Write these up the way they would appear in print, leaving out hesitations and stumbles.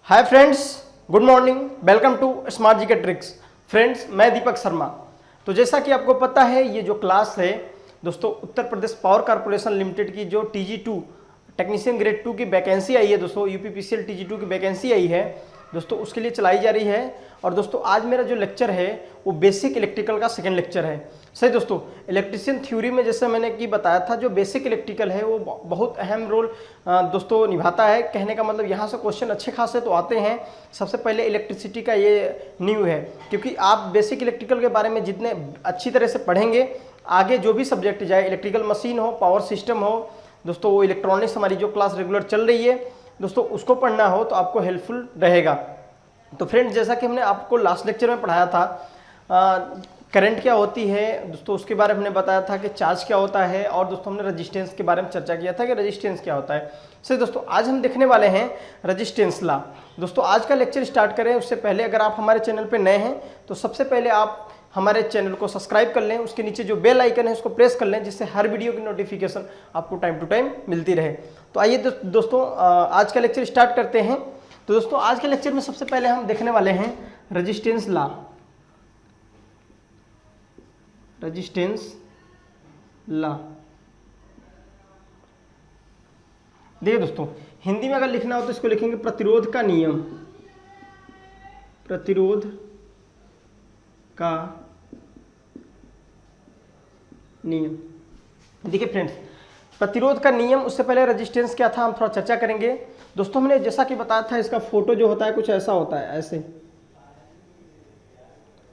Hi friends, good morning, welcome to smart GK tricks. Friends, मैं दीपक शर्मा। तो जैसा कि आपको पता है, ये जो क्लास है दोस्तों, Uttar Pradesh power corporation limited की जो TG2 टेक्नीशियन ग्रेड 2 की वैकेंसी आई है दोस्तों, UPPCL TG2 की वैकेंसी आई है दोस्तों, उसके लिए चलाई जा रही है। और दोस्तों आज मेरा जो लेक्चर है वो बेसिक इलेक्ट्रिकल का सेकंड लेक्चर है। सही दोस्तों, इलेक्ट्रिशियन थ्योरी में जैसे मैंने कि बताया था, जो बेसिक इलेक्ट्रिकल है वो बहुत अहम रोल दोस्तों निभाता है। कहने का मतलब यहाँ से क्वेश्चन अच्छे खासे तो आते हैं। सबसे पहले इलेक्ट्रिसिटी का ये न्यू है, क्योंकि आप बेसिक इलेक्ट्रिकल के बारे में जितने अच्छी तरह से पढ़ेंगे, आगे जो भी सब्जेक्ट जाए, इलेक्ट्रिकल मशीन हो, पावर सिस्टम हो दोस्तों, वो इलेक्ट्रॉनिक्स हमारी जो क्लास रेगुलर चल रही है दोस्तों, उसको पढ़ना हो तो आपको हेल्पफुल रहेगा। तो फ्रेंड्स, जैसा कि हमने आपको लास्ट लेक्चर में पढ़ाया था, करंट क्या होती है दोस्तों, उसके बारे में हमने बताया था कि चार्ज क्या होता है, और दोस्तों हमने रेजिस्टेंस के बारे में चर्चा किया था कि रेजिस्टेंस क्या होता है। सही दोस्तों, आज हम देखने वाले हैं रेजिस्टेंस लॉ। दोस्तों आज का लेक्चर स्टार्ट करें उससे पहले, अगर आप हमारे चैनल पर नए हैं तो सबसे पहले आप हमारे चैनल को सब्सक्राइब कर लें, उसके नीचे जो बेल आइकन है उसको प्रेस कर लें, जिससे हर वीडियो की नोटिफिकेशन आपको टाइम टू टाइम मिलती रहे। तो आइए दोस्तों आज का लेक्चर स्टार्ट करते हैं। तो दोस्तों आज के लेक्चर में सबसे पहले हम देखने वाले हैं रेजिस्टेंस लॉ। रेजिस्टेंस लॉ देखिए दोस्तों, हिंदी में अगर लिखना हो तो इसको लिखेंगे प्रतिरोध का नियम। प्रतिरोध का नियम। देखिए फ्रेंड्स, प्रतिरोध का नियम, उससे पहले रेजिस्टेंस क्या था हम थोड़ा चर्चा करेंगे। दोस्तों हमने जैसा कि बताया था, इसका फोटो जो होता है कुछ ऐसा होता है, ऐसे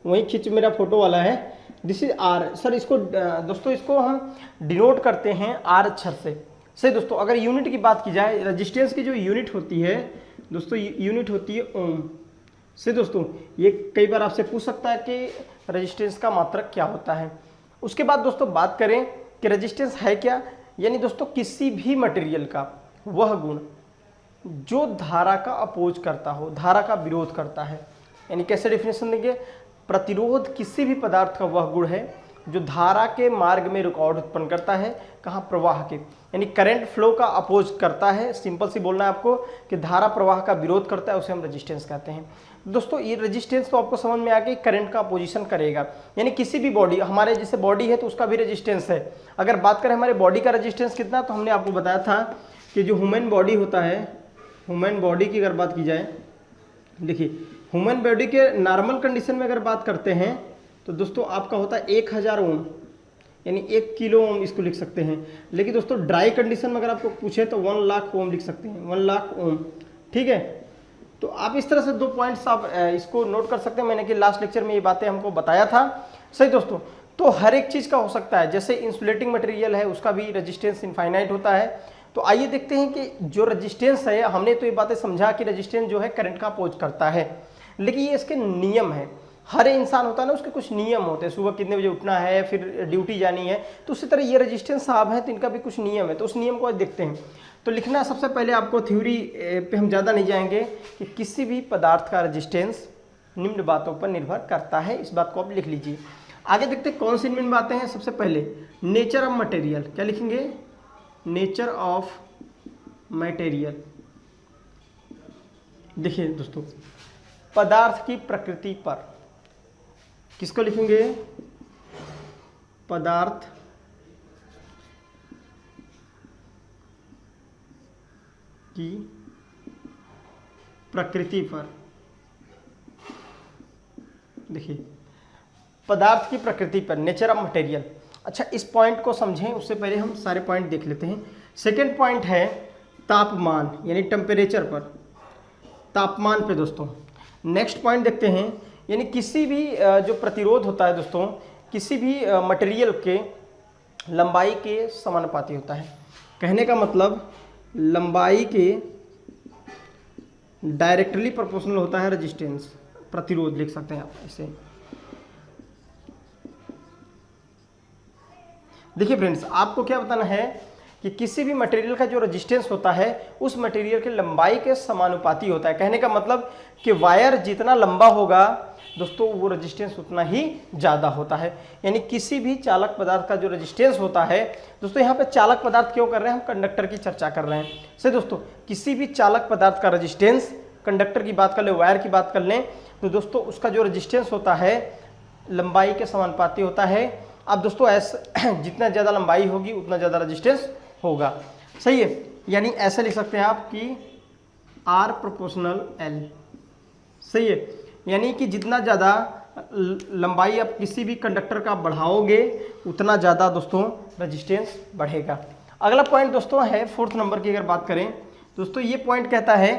वही खींच मेरा फोटो वाला है। This is are. सर इसको दोस्तों इसको हम डिनोट करते हैं आर अक्षर से। सही दोस्तों, अगर यूनिट की बात की जाए, रेजिस्टेंस की जो यूनिट होती है दोस्तों, यूनिट होती है ओम। सही दोस्तों, ये कई बार आपसे पूछ सकता है कि रेजिस्टेंस का मात्रक क्या होता है। उसके बाद दोस्तों बात करें कि रेजिस्टेंस है क्या, यानी दोस्तों किसी भी मटेरियल का वह गुण जो धारा का अपोज करता हो, धारा का विरोध करता है। यानी कैसे डेफिनेशन देंगे, प्रतिरोध किसी भी पदार्थ का वह गुण है जो धारा के मार्ग में रुकावट उत्पन्न करता है। कहाँ? प्रवाह के, यानी करंट फ्लो का अपोज करता है। सिंपल सी बोलना है आपको कि धारा प्रवाह का विरोध करता है, उसे हम रेजिस्टेंस कहते हैं। दोस्तों ये रेजिस्टेंस तो आपको समझ में आ गई, करंट का अपोजिशन करेगा। यानी किसी भी बॉडी, हमारे जैसे बॉडी है तो उसका भी रेजिस्टेंस है। अगर बात करें हमारे बॉडी का रेजिस्टेंस कितना, तो हमने आपको बताया था कि जो ह्यूमन बॉडी होता है, ह्यूमन बॉडी की अगर बात की जाए, देखिए ह्यूमन बॉडी के नॉर्मल कंडीशन में अगर बात करते हैं तो दोस्तों आपका होता है 1000 ओम, यानी 1 किलो ओम इसको लिख सकते हैं। लेकिन दोस्तों ड्राई कंडीशन में अगर आपको पूछे तो 1 लाख ओम लिख सकते हैं, 1 लाख ओम। ठीक है, तो आप इस तरह से 2 पॉइंट्स आप इसको नोट कर सकते हैं। मैंने कि लास्ट लेक्चर में ये बातें हमको बताया था। सही दोस्तों, तो हर एक चीज़ का हो सकता है, जैसे इंसुलेटिंग मटेरियल है उसका भी रेजिस्टेंस इनफाइनाइट होता है। तो आइए देखते हैं कि जो रेजिस्टेंस है, हमने तो ये बातें समझा कि रेजिस्टेंस जो है करंट का अपोज करता है, लेकिन ये इसके नियम है। हर इंसान होता है ना, उसके कुछ नियम होते हैं, सुबह कितने बजे उठना है, फिर ड्यूटी जानी है, तो उसी तरह ये रेजिस्टेंस साहब है तो इनका भी कुछ नियम है। तो उस नियम को आज देखते हैं। तो लिखना सबसे पहले आपको, थ्योरी पे हम ज़्यादा नहीं जाएंगे, कि किसी भी पदार्थ का रेजिस्टेंस निम्न बातों पर निर्भर करता है। इस बात को आप लिख लीजिए। आगे देखते हैं कौन सी निम्न बातें हैं। सबसे पहले नेचर ऑफ मटेरियल, क्या लिखेंगे? Nature of material. देखिए दोस्तों, पदार्थ की प्रकृति पर, किसको लिखेंगे? पदार्थ की प्रकृति पर। देखिए पदार्थ की प्रकृति पर, नेचर ऑफ मटेरियल। अच्छा, इस पॉइंट को समझें उससे पहले हम सारे पॉइंट देख लेते हैं। सेकेंड पॉइंट है तापमान, यानी टेम्परेचर पर, तापमान पे दोस्तों। नेक्स्ट पॉइंट देखते हैं, यानी किसी भी जो प्रतिरोध होता है दोस्तों, किसी भी मटेरियल के लंबाई के समानुपाती होता है। कहने का मतलब लंबाई के डायरेक्टली प्रोपोर्शनल होता है रेजिस्टेंस, प्रतिरोध लिख सकते हैं आप इसे। देखिए फ्रेंड्स, आपको क्या बताना है कि किसी भी मटेरियल का जो रेजिस्टेंस होता है उस मटेरियल के लंबाई के समानुपाती होता है। कहने का मतलब कि वायर जितना लंबा होगा दोस्तों, वो रेजिस्टेंस उतना ही ज़्यादा होता है। यानी किसी भी चालक पदार्थ का जो रेजिस्टेंस होता है दोस्तों, यहाँ पे चालक पदार्थ क्यों कर रहे हैं, हम कंडक्टर की चर्चा कर रहे हैं। सही दोस्तों, किसी भी चालक पदार्थ का रेजिस्टेंस कंडक्टर की बात कर लें, वायर की बात कर लें, तो दोस्तों उसका जो रेजिस्टेंस होता है लंबाई के समानुपाती होता है। अब दोस्तों जितना ज़्यादा लंबाई होगी उतना ज़्यादा रेजिस्टेंस होगा, सही है। यानी ऐसे लिख सकते हैं आप कि R प्रोपोर्शनल L, सही है। यानी कि जितना ज़्यादा लंबाई आप किसी भी कंडक्टर का बढ़ाओगे उतना ज़्यादा दोस्तों रेजिस्टेंस बढ़ेगा। अगला पॉइंट दोस्तों है 4th नंबर की, अगर बात करें दोस्तों ये पॉइंट कहता है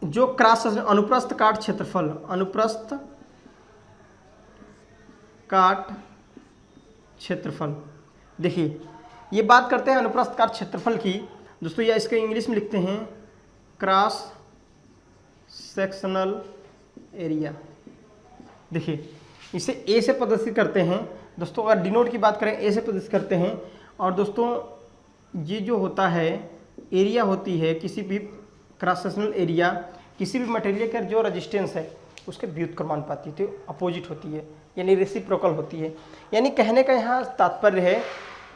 जो क्रॉस अनुप्रस्थ काट क्षेत्रफल, अनुप्रस्थ काट क्षेत्रफल, देखिए ये बात करते हैं अनुप्रस्थ काट क्षेत्रफल की दोस्तों, या इसके इंग्लिश में लिखते हैं क्रॉस सेक्शनल एरिया। देखिए इसे ए से प्रदर्शित करते हैं दोस्तों, अगर डिनोट की बात करें ए से प्रदर्शित करते हैं। और दोस्तों ये जो होता है एरिया होती है किसी भी क्रॉस सेक्शनल एरिया, किसी भी मटेरियल का जो रेजिस्टेंस है उसके व्युत्क्रमानुपाती तो अपोजिट होती है, यानी रेसिप्रोकल होती है। यानी कहने का यहाँ तात्पर्य है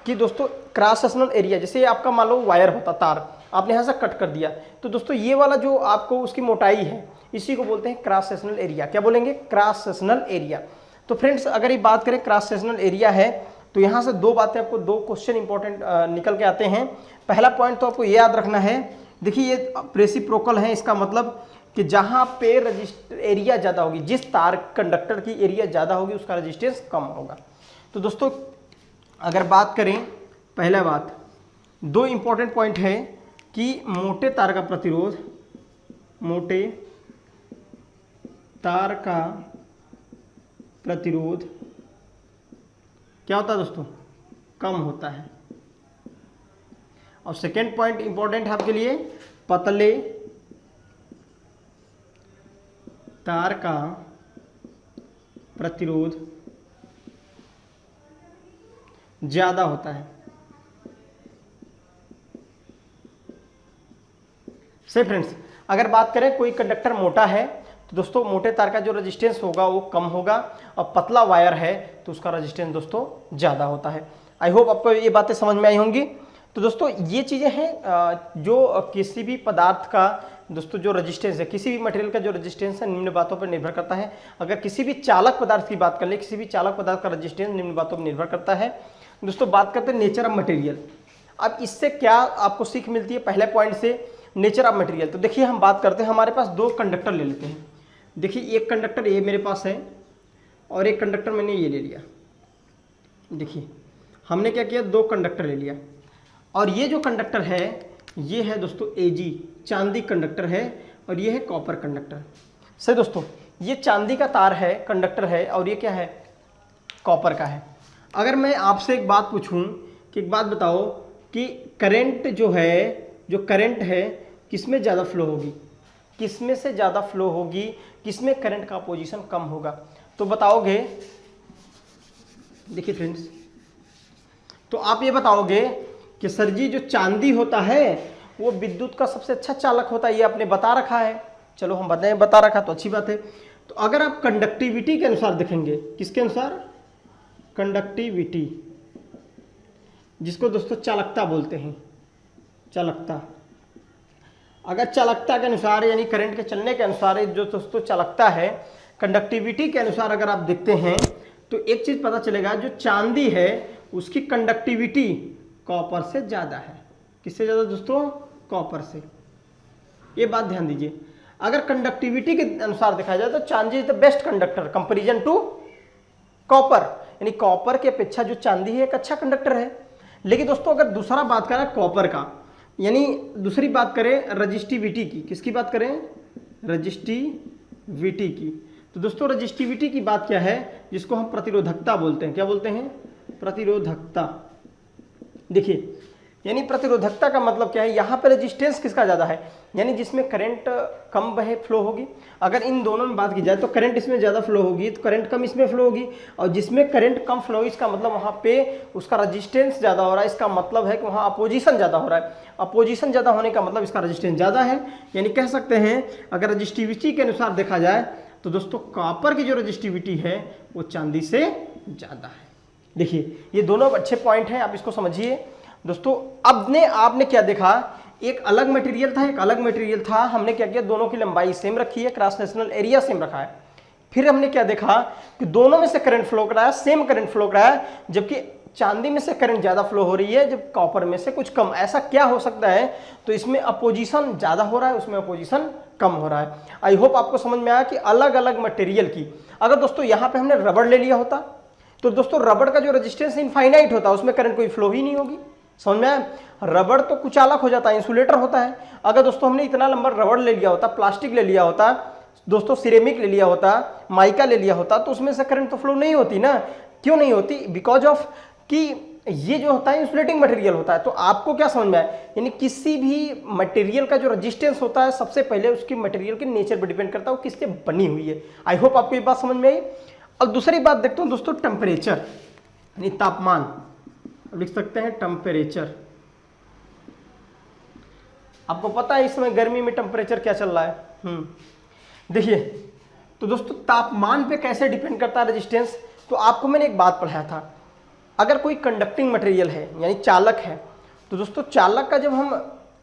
कि दोस्तों क्रॉस सेक्शनल एरिया, जैसे आपका मान लो वायर होता तार, आपने यहाँ से कट कर दिया, तो दोस्तों ये वाला जो आपको उसकी मोटाई है इसी को बोलते हैं क्रॉस सेक्शनल एरिया। क्या बोलेंगे? Cross sectional area. तो फ्रेंड्स अगर ये बात करें क्रॉस सेक्शनल एरिया है तो यहाँ से दो बातें आपको, दो क्वेश्चन इंपॉर्टेंट निकल के आते हैं। पहला पॉइंट तो आपको ये याद रखना है, देखिए ये रेसिप्रोकल है, इसका मतलब कि जहाँ पे एरिया ज़्यादा होगी, जिस तार कंडक्टर की एरिया ज़्यादा होगी उसका रेजिस्टेंस कम होगा। तो दोस्तों अगर बात करें, पहला बात, दो इंपॉर्टेंट पॉइंट है कि मोटे तार का प्रतिरोध, मोटे तार का प्रतिरोध क्या होता है दोस्तों? कम होता है। और सेकेंड पॉइंट इंपॉर्टेंट है आपके लिए, पतले तार का प्रतिरोध ज्यादा होता है। सही फ्रेंड्स, अगर बात करें कोई कंडक्टर मोटा है तो दोस्तों मोटे तार का जो रेजिस्टेंस होगा वो कम होगा, और पतला वायर है तो उसका रेजिस्टेंस दोस्तों ज़्यादा होता है। आई होप आपको ये बातें समझ में आई होंगी। तो दोस्तों ये चीज़ें हैं जो किसी भी पदार्थ का दोस्तों जो रेजिस्टेंस है, किसी भी मटेरियल का जो रेजिस्टेंस है निम्न बातों पर निर्भर करता है। अगर किसी भी चालक पदार्थ की बात कर ले, किसी भी चालक पदार्थ का रेजिस्टेंस निम्न बातों पर निर्भर करता है। दोस्तों बात करते हैं नेचर ऑफ मटेरियल। अब इससे क्या आपको सीख मिलती है? पहले पॉइंट से नेचर ऑफ मटेरियल। तो देखिए हम बात करते हैं, हमारे पास दो कंडक्टर ले लेते हैं। देखिए एक कंडक्टर ये मेरे पास है और एक कंडक्टर मैंने ये ले लिया। देखिए हमने क्या किया, दो कंडक्टर ले लिया, और ये जो कंडक्टर है ये है दोस्तों Ag, चांदी कंडक्टर है, और ये है कॉपर कंडक्टर। सही दोस्तों, ये चांदी का तार है, कंडक्टर है, और ये क्या है? कॉपर का है। अगर मैं आपसे एक बात पूछूं कि एक बात बताओ कि करंट जो है, जो करंट है किसमें ज़्यादा फ्लो होगी, किसमें से ज़्यादा फ्लो होगी, किसमें करंट का पोजीशन कम होगा? तो बताओगे, देखिए फ्रेंड्स, तो आप ये बताओगे कि सर जी जो चांदी होता है वो विद्युत का सबसे अच्छा चालक होता है, ये आपने बता रखा है। चलो हम बता रखा तो अच्छी बात है। तो अगर आप कंडक्टिविटी के अनुसार देखेंगे, किसके अनुसार? कंडक्टिविटी, जिसको दोस्तों चालकता बोलते हैं, चालकता। अगर चालकता के अनुसार यानी करंट के चलने के अनुसार जो दोस्तों चालकता है, कंडक्टिविटी के अनुसार अगर आप देखते हैं तो एक चीज पता चलेगा, जो चांदी है उसकी कंडक्टिविटी कॉपर से ज़्यादा है। किससे ज़्यादा दोस्तों? कॉपर से। ये बात ध्यान दीजिए। अगर कंडक्टिविटी के अनुसार देखा जाए तो चांदी is the best conductor comparison to copper, यानी कॉपर की अपेक्षा जो चांदी है एक अच्छा कंडक्टर है। लेकिन दोस्तों अगर दूसरा बात करें कॉपर का, यानी दूसरी बात करें रजिस्टिविटी की, किसकी बात करें? रजिस्टिविटी की। तो दोस्तों रजिस्टिविटी की बात क्या है? जिसको हम प्रतिरोधकता बोलते हैं। क्या बोलते हैं? प्रतिरोधकता। देखिए यानी प्रतिरोधकता का मतलब क्या है? यहाँ पे रेजिस्टेंस किसका ज़्यादा है, यानी जिसमें करंट कम बहे फ्लो होगी। अगर इन दोनों में बात की जाए तो करंट इसमें ज़्यादा फ्लो होगी तो करंट कम इसमें फ्लो होगी, और जिसमें करंट कम फ्लो होगी इसका मतलब वहाँ पे उसका रेजिस्टेंस ज़्यादा हो रहा है। इसका मतलब है कि वहाँ अपोजिशन ज़्यादा हो रहा है। अपोजिशन ज़्यादा होने का मतलब इसका रेजिस्टेंस ज़्यादा है। यानी कह सकते हैं अगर रजिस्टिविटी के अनुसार देखा जाए तो दोस्तों कॉपर की जो रजिस्टिविटी है वो चांदी से ज़्यादा है। देखिए ये दोनों अच्छे पॉइंट हैं, आप इसको समझिए। दोस्तों अब आपने क्या देखा, एक अलग मटेरियल था, एक अलग मटेरियल था। हमने क्या किया, दोनों की लंबाई सेम रखी है, क्रॉस सेक्शनल एरिया सेम रखा है। फिर हमने क्या देखा कि दोनों में से करंट फ्लो कराया, सेम करंट फ्लो कराया, जबकि चांदी में से करंट ज्यादा फ्लो हो रही है, जब कॉपर में से कुछ कम। ऐसा क्या हो सकता है? तो इसमें अपोजिशन ज्यादा हो रहा है, उसमें अपोजिशन कम हो रहा है। आई होप आपको समझ में आया कि अलग अलग मटेरियल की, अगर दोस्तों यहां पे हमने रबड़ ले लिया होता तो दोस्तों रबड़ का जो रेजिस्टेंस इनफाइनाइट होता है, उसमें करंट कोई फ्लो ही नहीं होगी। समझ में आया? रबड़ तो कुचालक हो जाता है, इंसुलेटर होता है। अगर दोस्तों हमने इतना लंबा रबड़ ले लिया होता, प्लास्टिक ले लिया होता दोस्तों, सिरेमिक ले लिया होता, माइका ले लिया होता, तो उसमें से करंट तो फ्लो नहीं होती ना। क्यों नहीं होती? बिकॉज ऑफ कि ये जो होता है इंसुलेटिंग मटेरियल होता है। तो आपको क्या समझ में आया, यानी किसी भी मटेरियल का जो रेजिस्टेंस होता है, सबसे पहले उसकी मटेरियल के नेचर पर डिपेंड करता है, वो किससे बनी हुई है। आई होप आपको ये बात समझ में आई। अब दूसरी बात देखते हैं दोस्तों, टेम्परेचर यानी तापमान। लिख सकते हैं टेम्परेचर। आपको पता है इस समय गर्मी में टेम्परेचर क्या चल रहा है। देखिए तो दोस्तों तापमान पे कैसे डिपेंड करता है रेजिस्टेंस। तो आपको मैंने एक बात पढ़ाया था, अगर कोई कंडक्टिंग मटेरियल है यानी चालक है, तो दोस्तों चालक का जब हम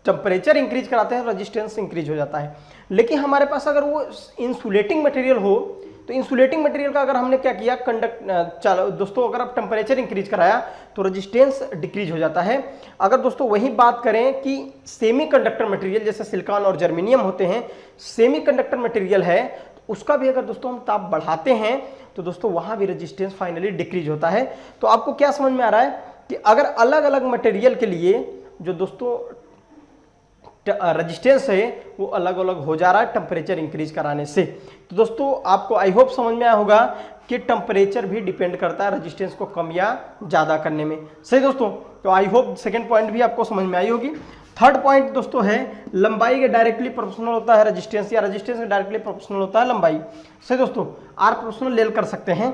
टेम्परेचर इंक्रीज कराते हैं, रेजिस्टेंस इंक्रीज हो जाता है। लेकिन हमारे पास अगर वो इंसुलेटिंग मटेरियल हो, तो इंसुलेटिंग मटेरियल का अगर हमने क्या किया, दोस्तों अगर आप टेम्परेचर इंक्रीज कराया तो रेजिस्टेंस डिक्रीज हो जाता है। अगर दोस्तों वही बात करें कि सेमी कंडक्टर मटेरियल जैसे सिलिकॉन और जर्मेनियम होते हैं, सेमी कंडक्टर मटेरियल है, तो उसका भी अगर दोस्तों हम ताप बढ़ाते हैं तो दोस्तों वहां भी रेजिस्टेंस फाइनली डिक्रीज होता है। तो आपको क्या समझ में आ रहा है कि अगर अलग अलग मटेरियल के लिए जो दोस्तों रेजिस्टेंस है वो अलग अलग हो जा रहा है टेम्परेचर इंक्रीज कराने से। तो दोस्तों आपको आई होप समझ में आया होगा कि टेम्परेचर भी डिपेंड करता है रेजिस्टेंस को कम या ज्यादा करने में। सही दोस्तों, तो आई होप सेकंड पॉइंट भी आपको समझ में आई होगी। थर्ड पॉइंट दोस्तों है लंबाई के डायरेक्टली प्रोपोर्शनल होता है रेजिस्टेंस, या रेजिस्टेंस के डायरेक्टली प्रोपोर्शनल होता है लंबाई। सही दोस्तों, आर प्रोपोर्शनल लेल कर सकते हैं,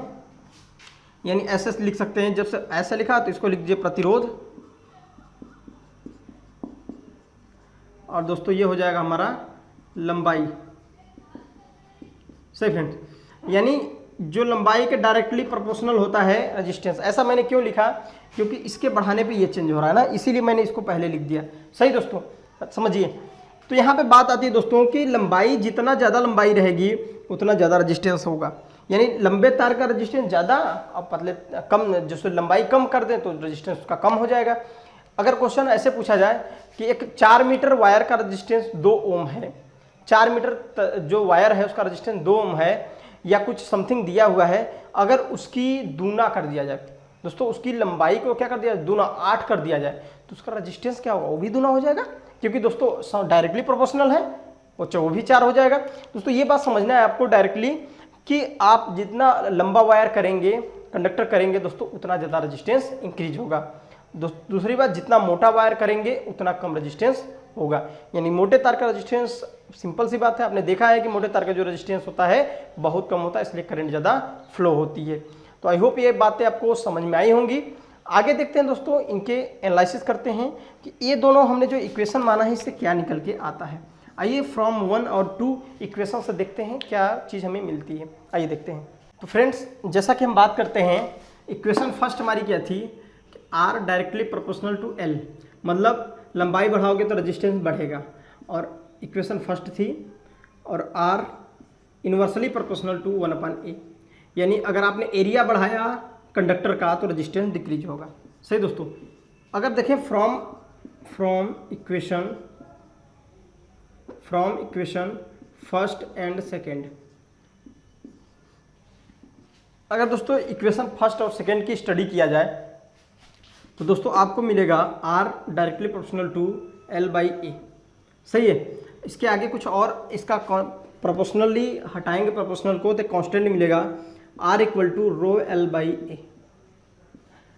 यानी ऐसे लिख सकते हैं। जब से ऐसा लिखा तो इसको लिख दीजिए प्रतिरोध, और दोस्तों ये हो जाएगा हमारा लंबाई। सही फ्रेंड्स, यानी जो लंबाई के डायरेक्टली प्रोपोर्शनल होता है रेजिस्टेंस। ऐसा मैंने क्यों लिखा, क्योंकि इसके बढ़ाने पे ये चेंज हो रहा है ना, इसीलिए मैंने इसको पहले लिख दिया। सही दोस्तों, समझिए। तो यहाँ पे बात आती है दोस्तों कि लंबाई, जितना ज़्यादा लंबाई रहेगी उतना ज़्यादा रेजिस्टेंस होगा। यानी लंबे तार का रेजिस्टेंस ज़्यादा और पतले कम, जैसे लंबाई कम कर दें तो रेजिस्टेंस उसका कम हो जाएगा। अगर क्वेश्चन ऐसे पूछा जाए कि एक 4 मीटर वायर का रेजिस्टेंस 2 ओम है, 4 मीटर जो वायर है उसका रेजिस्टेंस 2 ओम है, या कुछ समथिंग दिया हुआ है, अगर उसकी दूना कर दिया जाए दोस्तों, उसकी लंबाई को क्या कर दिया जाए, दूना 8 कर दिया जाए, तो उसका रेजिस्टेंस क्या होगा, वो भी दूना हो जाएगा, क्योंकि दोस्तों डायरेक्टली प्रोपोर्शनल है, वो भी 4 हो जाएगा। दोस्तों ये बात समझना है आपको डायरेक्टली कि आप जितना लंबा वायर करेंगे, कंडक्टर करेंगे दोस्तों, उतना ज़्यादा रेजिस्टेंस इंक्रीज होगा। दूसरी बात, जितना मोटा वायर करेंगे उतना कम रेजिस्टेंस होगा। यानी मोटे तार का रेजिस्टेंस, सिंपल सी बात है, आपने देखा है कि मोटे तार का जो रेजिस्टेंस होता है बहुत कम होता है, इसलिए करंट ज़्यादा फ्लो होती है। तो आई होप ये बातें आपको समझ में आई होंगी। आगे देखते हैं दोस्तों, इनके एनालिसिस करते हैं कि ये दोनों हमने जो इक्वेशन माना है इससे क्या निकल के आता है। आइए फ्रॉम 1 और 2 इक्वेशन से देखते हैं क्या चीज़ हमें मिलती है। आइए देखते हैं। तो फ्रेंड्स, जैसा कि हम बात करते हैं, इक्वेशन फर्स्ट हमारी क्या थी, R directly proportional to L, मतलब लंबाई बढ़ाओगे तो रेजिस्टेंस बढ़ेगा, और इक्वेशन फर्स्ट थी। और are inversely proportional to 1/a, यानी अगर आपने एरिया बढ़ाया कंडक्टर का तो रेजिस्टेंस डिक्रीज होगा। सही दोस्तों, अगर देखें from equation first and second, अगर दोस्तों इक्वेशन फर्स्ट और सेकेंड की स्टडी किया जाए तो दोस्तों आपको मिलेगा R directly proportional to L/A। सही है। इसके आगे कुछ और इसका प्रोपोर्शनली हटाएंगे प्रोपोर्शनल को तो कांस्टेंट मिलेगा R = ρL/A।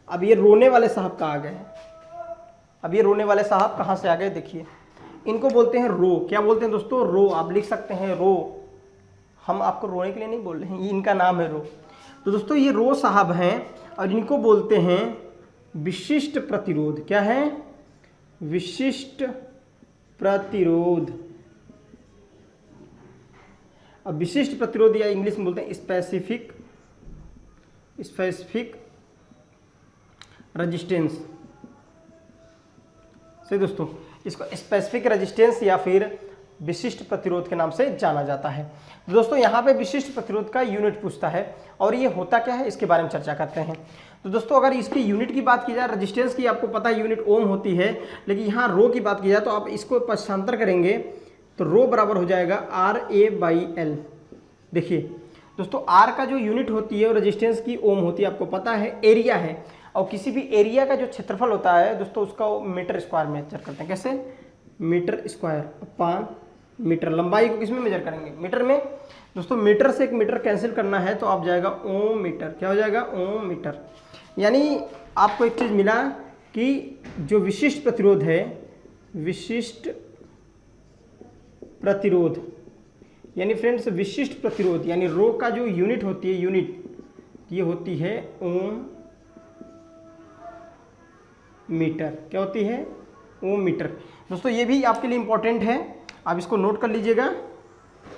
अब ये रोने वाले साहब कहाँ आ गए हैं, अब ये रोने वाले साहब कहाँ से आ गए, देखिए इनको बोलते हैं रो। क्या बोलते हैं दोस्तों, रो। आप लिख सकते हैं रो, हम आपको रोने के लिए नहीं बोल रहे हैं, ये इनका नाम है रो। तो दोस्तों ये रो साहब हैं और इनको बोलते हैं विशिष्ट प्रतिरोध। क्या है, विशिष्ट प्रतिरोध। अब विशिष्ट प्रतिरोध या इंग्लिश में बोलते हैं स्पेसिफिक रेजिस्टेंस। सही दोस्तों, इसको स्पेसिफिक रेजिस्टेंस या फिर विशिष्ट प्रतिरोध के नाम से जाना जाता है। तो दोस्तों यहाँ पे विशिष्ट प्रतिरोध का यूनिट पूछता है और ये होता क्या है इसके बारे में चर्चा करते हैं। तो दोस्तों अगर इसकी यूनिट की बात की जाए, रेजिस्टेंस की आपको पता है यूनिट ओम होती है, लेकिन यहाँ रो की बात की जाए तो आप इसको पक्षांतर करेंगे तो रो बराबर हो जाएगा RA/L। देखिए दोस्तों R का जो यूनिट होती है वो रेजिस्टेंस की ओम होती है, आपको पता है एरिया है, और किसी भी एरिया का जो क्षेत्रफल होता है दोस्तों उसका मीटर स्क्वायर में मेजर करते हैं। कैसे? Metre square upon metre. लंबाई को किस में मेजर करेंगे? मीटर में। दोस्तों मीटर से एक मीटर कैंसिल करना है तो आप जाएगा ओम मीटर। क्या हो जाएगा? ओम मीटर। यानी आपको एक चीज़ मिला कि जो विशिष्ट प्रतिरोध है, विशिष्ट प्रतिरोध यानी फ्रेंड्स विशिष्ट प्रतिरोध यानी रो का जो यूनिट होती है, यूनिट ये होती है ओम मीटर। क्या होती है? ओम मीटर। दोस्तों ये भी आपके लिए इंपॉर्टेंट है, आप इसको नोट कर लीजिएगा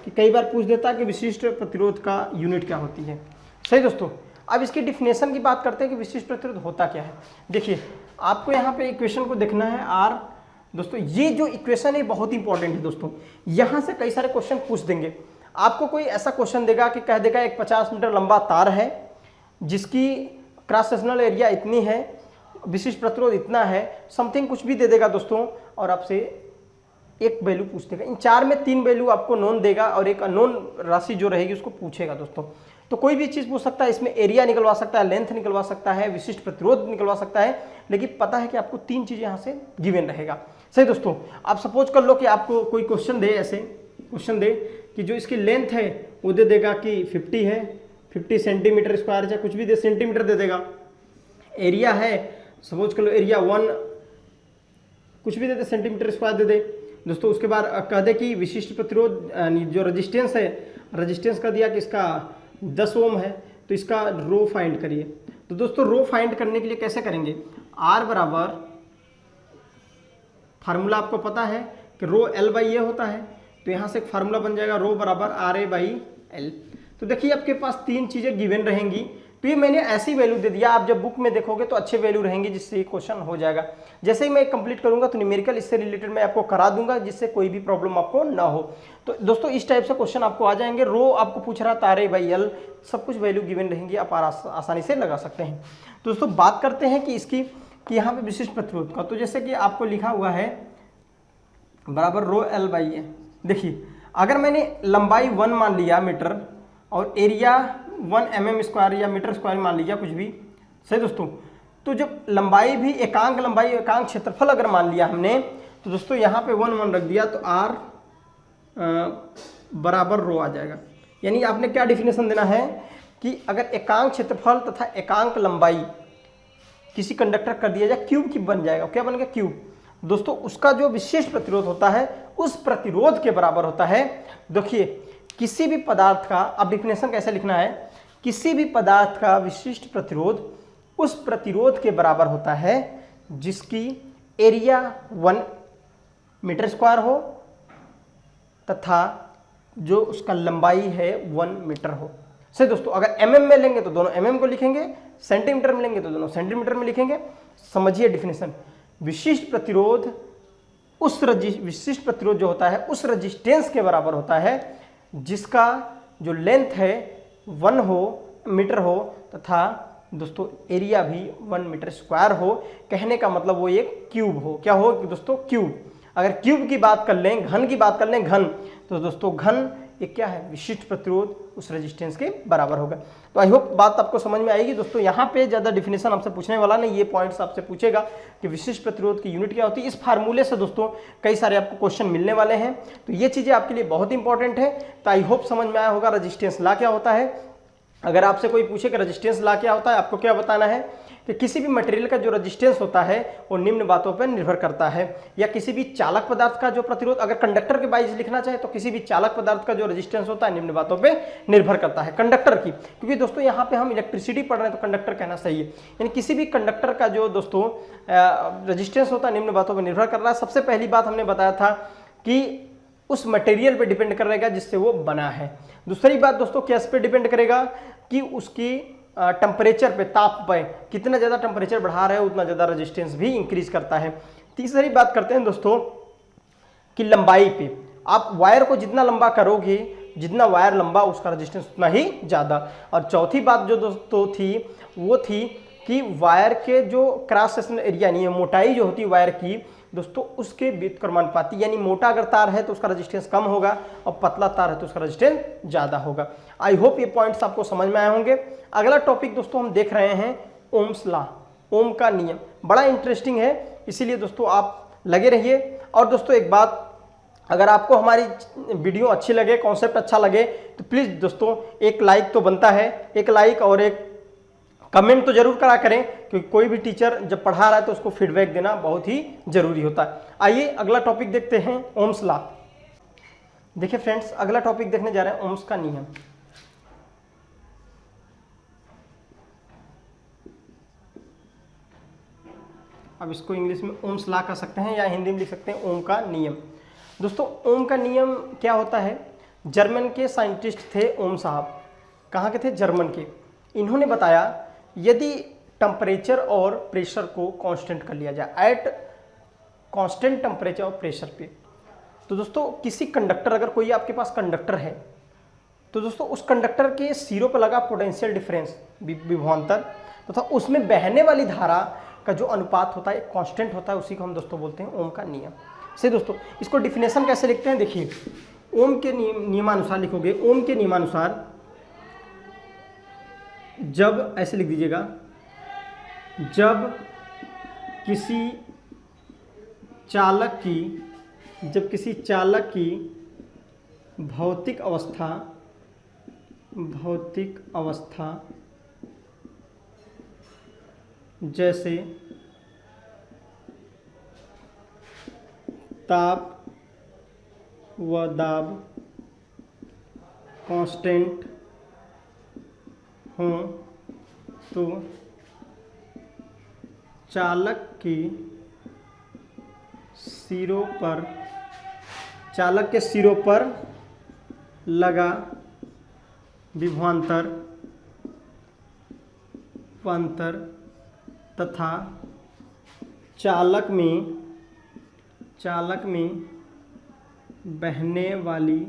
कि कई बार पूछ देता है कि विशिष्ट प्रतिरोध का यूनिट क्या होती है। सही दोस्तों, अब इसकी डिफिनेशन की बात करते हैं कि विशिष्ट प्रतिरोध होता क्या है। देखिए आपको यहाँ पे इक्वेशन को देखना है आर। दोस्तों ये जो इक्वेशन है बहुत इंपॉर्टेंट है दोस्तों, यहाँ से कई सारे क्वेश्चन पूछ देंगे। आपको कोई ऐसा क्वेश्चन देगा कि कह देगा एक 50 मीटर लंबा तार है जिसकी क्रॉस सेक्शनल एरिया इतनी है, विशिष्ट प्रतिरोध इतना है, समथिंग कुछ भी दे देगा दोस्तों, और आपसे एक वैल्यू पूछ देगा। इन चार में 3 वैल्यू आपको नोन देगा और एक अननोन राशि जो रहेगी उसको पूछेगा दोस्तों। तो कोई भी चीज़ पूछ सकता है, इसमें एरिया निकलवा सकता है, लेंथ निकलवा सकता है, विशिष्ट प्रतिरोध निकलवा सकता है, लेकिन पता है कि आपको 3 चीज़ें यहाँ से गिवन रहेगा। सही दोस्तों, आप सपोज कर लो कि आपको कोई क्वेश्चन दे, ऐसे क्वेश्चन दे कि जो इसकी लेंथ है वो दे देगा कि 50 है, 50 सेंटीमीटर स्क्वायर, चाहे कुछ भी दे, सेंटीमीटर दे देगा। एरिया है, सपोज कर लो एरिया 1 कुछ भी दे दे, सेंटीमीटर स्क्वायर दे दे दोस्तों। उसके बाद कह दे कि विशिष्ट प्रतिरोध जो रेजिस्टेंस है, रेजिस्टेंस का दिया कि इसका 10 ओम है, तो इसका रो फाइंड करिए। तो दोस्तों रो फाइंड करने के लिए कैसे करेंगे? आर बराबर, फार्मूला आपको पता है कि रो L/A होता है, तो यहाँ से एक फार्मूला बन जाएगा रो बराबर RA/L। तो देखिए आपके पास 3 चीज़ें गिवन रहेंगी, तो ये मैंने ऐसी वैल्यू दे दिया। आप जब बुक में देखोगे तो अच्छे वैल्यू रहेंगी जिससे ये क्वेश्चन हो जाएगा। जैसे ही मैं कंप्लीट करूंगा तो न्यूमेरिकल इससे रिलेटेड मैं आपको करा दूंगा, जिससे कोई भी प्रॉब्लम आपको ना हो। तो दोस्तों इस टाइप से क्वेश्चन आपको आ जाएंगे। रो आपको पूछ रहा था RA/L, सब कुछ वैल्यू गिवन रहेंगी, आप आसानी से लगा सकते हैं। तो दोस्तों बात करते हैं कि इसकी कि यहाँ पे विशिष्ट प्रतिरोध का, तो जैसे कि आपको लिखा हुआ है बराबर रो L/A। देखिए अगर मैंने लंबाई 1 मान लिया मीटर और एरिया 1 mm स्क्वायर या मीटर स्क्वायर मान लिया कुछ भी, सही दोस्तों, तो जब लंबाई भी एकांक लंबाई एकांक क्षेत्रफल अगर मान लिया हमने, तो दोस्तों यहाँ पे 1 रख दिया तो R बराबर रो आ जाएगा। यानी आपने क्या डिफिनेशन देना है कि अगर एकांक क्षेत्रफल तथा एकांक लंबाई किसी कंडक्टर कर दिया जाए, क्यूब की बन जाएगा। क्या बन गया? क्यूब। दोस्तों उसका जो विशेष प्रतिरोध होता है उस प्रतिरोध के बराबर होता है। देखिए किसी भी पदार्थ का, अब डिफिनेशन कैसे लिखना है, किसी भी पदार्थ का विशिष्ट प्रतिरोध उस प्रतिरोध के बराबर होता है जिसकी एरिया 1 मीटर स्क्वायर हो तथा जो उसका लंबाई है 1 मीटर हो। सही दोस्तों, अगर mm में लेंगे तो दोनों mm को लिखेंगे, सेंटीमीटर में लेंगे तो दोनों सेंटीमीटर में लिखेंगे। समझिए डिफिनेशन, विशिष्ट प्रतिरोध उस विशिष्ट प्रतिरोध जो होता है उस रजिस्टेंस के बराबर होता है जिसका जो लेंथ है 1 मीटर हो तथा दोस्तों एरिया भी 1 मीटर स्क्वायर हो। कहने का मतलब वो एक क्यूब हो। क्या हो दोस्तों? क्यूब। अगर क्यूब की बात कर लें, घन की बात कर लें, घन, तो दोस्तों घन एक क्या है? विशिष्ट प्रतिरोध उस रेजिस्टेंस के बराबर होगा। तो आई होप बात आपको समझ में आएगी दोस्तों। यहाँ पे ज़्यादा डिफिनेशन आपसे पूछने वाला नहीं, ये पॉइंट्स आपसे पूछेगा कि विशिष्ट प्रतिरोध की यूनिट क्या होती है। इस फार्मूले से दोस्तों कई सारे आपको क्वेश्चन मिलने वाले हैं, तो ये चीज़ें आपके लिए बहुत इंपॉर्टेंट है। तो आई होप समझ में आया होगा रेजिस्टेंस लॉ क्या होता है। अगर आपसे कोई पूछे कि रेजिस्टेंस लॉ क्या होता है, आपको क्या बताना है कि किसी भी मटेरियल का जो रेजिस्टेंस होता है वो निम्न बातों पर निर्भर करता है। या किसी भी चालक पदार्थ का जो प्रतिरोध, अगर कंडक्टर के वाइज लिखना चाहे तो किसी भी चालक पदार्थ का जो रेजिस्टेंस होता है निम्न बातों पे निर्भर करता है। कंडक्टर की, क्योंकि दोस्तों यहाँ पे हम इलेक्ट्रिसिटी पढ़ रहे हैं तो कंडक्टर कहना सही है। यानी किसी भी कंडक्टर का जो दोस्तों रेजिस्टेंस होता है निम्न बातों पर निर्भर कर रहा है। सबसे पहली बात हमने बताया था कि उस मटेरियल पे डिपेंड करेगा जिससे वो बना है। दूसरी बात दोस्तों किस पे डिपेंड करेगा कि उसकी टेम्परेचर पे, ताप पे, कितना ज़्यादा टेम्परेचर बढ़ा रहे हैं उतना ज़्यादा रेजिस्टेंस भी इंक्रीज करता है। तीसरी बात करते हैं दोस्तों कि लंबाई पे, आप वायर को जितना लंबा करोगे, जितना वायर लंबा उसका रेजिस्टेंस उतना ही ज़्यादा। और चौथी बात जो दोस्तों थी वो थी कि वायर के जो क्रॉस सेक्शनल एरिया यानी मोटाई जो होती है वायर की दोस्तों, उसके विद्युत कर्मानुपाती, यानी मोटा अगर तार है तो उसका रेजिस्टेंस कम होगा और पतला तार है तो उसका रेजिस्टेंस ज़्यादा होगा। आई होप ये पॉइंट्स आपको समझ में आए होंगे। अगला टॉपिक दोस्तों हम देख रहे हैं ओम्स लॉ, ओम का नियम। बड़ा इंटरेस्टिंग है, इसीलिए दोस्तों आप लगे रहिए। और दोस्तों एक बात, अगर आपको हमारी वीडियो अच्छी लगे, कॉन्सेप्ट अच्छा लगे तो प्लीज़ दोस्तों एक लाइक तो बनता है, एक लाइक और एक कमेंट तो जरूर करा करें, क्योंकि कोई भी टीचर जब पढ़ा रहा है तो उसको फीडबैक देना बहुत ही जरूरी होता है। आइए अगला टॉपिक देखते हैं, ओम्स लॉ। देखिए फ्रेंड्स, अगला टॉपिक देखने जा रहे हैं ओम्स का नियम। अब इसको इंग्लिश में ओम्स लॉ कह सकते हैं या हिंदी में लिख सकते हैं ओम का नियम। दोस्तों ओम का नियम क्या होता है? जर्मन के साइंटिस्ट थे ओम साहब। कहाँ के थे? जर्मन के। इन्होंने बताया यदि टेम्परेचर और प्रेशर को कांस्टेंट कर लिया जाए, एट कांस्टेंट टेम्परेचर और प्रेशर पे, तो दोस्तों किसी कंडक्टर, अगर कोई आपके पास कंडक्टर है तो दोस्तों उस कंडक्टर के सिरों पर लगा पोटेंशियल डिफरेंस, विभवांतर, तथा उसमें बहने वाली धारा का जो अनुपात होता है एक कांस्टेंट होता है, उसी को हम दोस्तों बोलते हैं ओम का नियम। से दोस्तों इसको डिफिनेशन कैसे लिखते हैं? देखिए, ओम के नियमानुसार लिखोगे, ओम के नियमानुसार जब, ऐसे लिख दीजिएगा, जब किसी चालक की भौतिक अवस्था जैसे ताप व दाब कांस्टेंट हो तो चालक के सिरों पर लगा विभवांतर तथा चालक में बहने वाली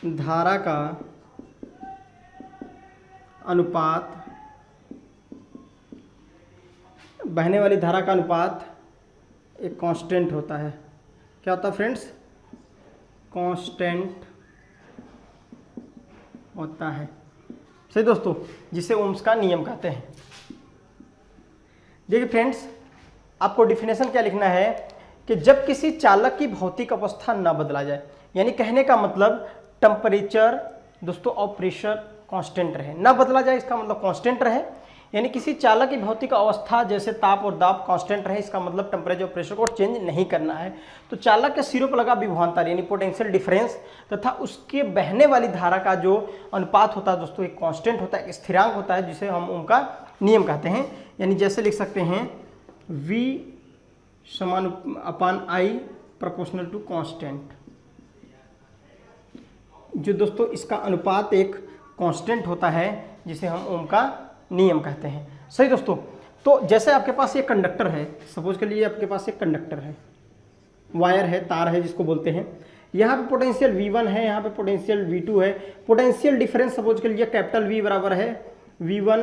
धारा का अनुपात एक कांस्टेंट होता है। क्या होता है फ्रेंड्स? कांस्टेंट होता है। सही दोस्तों, जिसे ओम्स का नियम कहते हैं। देखिए फ्रेंड्स, आपको डिफिनेशन क्या लिखना है कि जब किसी चालक की भौतिक अवस्था न बदला जाए, यानी कहने का मतलब टेम्परेचर दोस्तों और प्रेशर कांस्टेंट रहे, ना बदला जाए, इसका मतलब कांस्टेंट रहे। यानी किसी चालक की भौतिक अवस्था जैसे ताप और दाब कांस्टेंट रहे, इसका मतलब टेम्परेचर और प्रेशर को चेंज नहीं करना है। तो चालक के सिरों पर लगा विभवांतर यानी पोटेंशियल डिफरेंस तथा उसके बहने वाली धारा का जो अनुपात होता है दोस्तों एक कांस्टेंट होता है, एक स्थिरांक होता है, जिसे हम ओम का नियम कहते हैं। यानी जैसे लिख सकते हैं V समान अपान I प्रोपोर्शनल टू कांस्टेंट, जो दोस्तों इसका अनुपात एक कांस्टेंट होता है, जिसे हम ओम का नियम कहते हैं। सही दोस्तों, तो जैसे आपके पास ये कंडक्टर है, सपोज के लिए आपके पास एक कंडक्टर है, वायर है, तार है जिसको बोलते हैं, यहाँ पे पोटेंशियल V1 है, यहाँ पे पोटेंशियल V2 है। पोटेंशियल डिफरेंस सपोज के लिए कैपिटल V बराबर है V1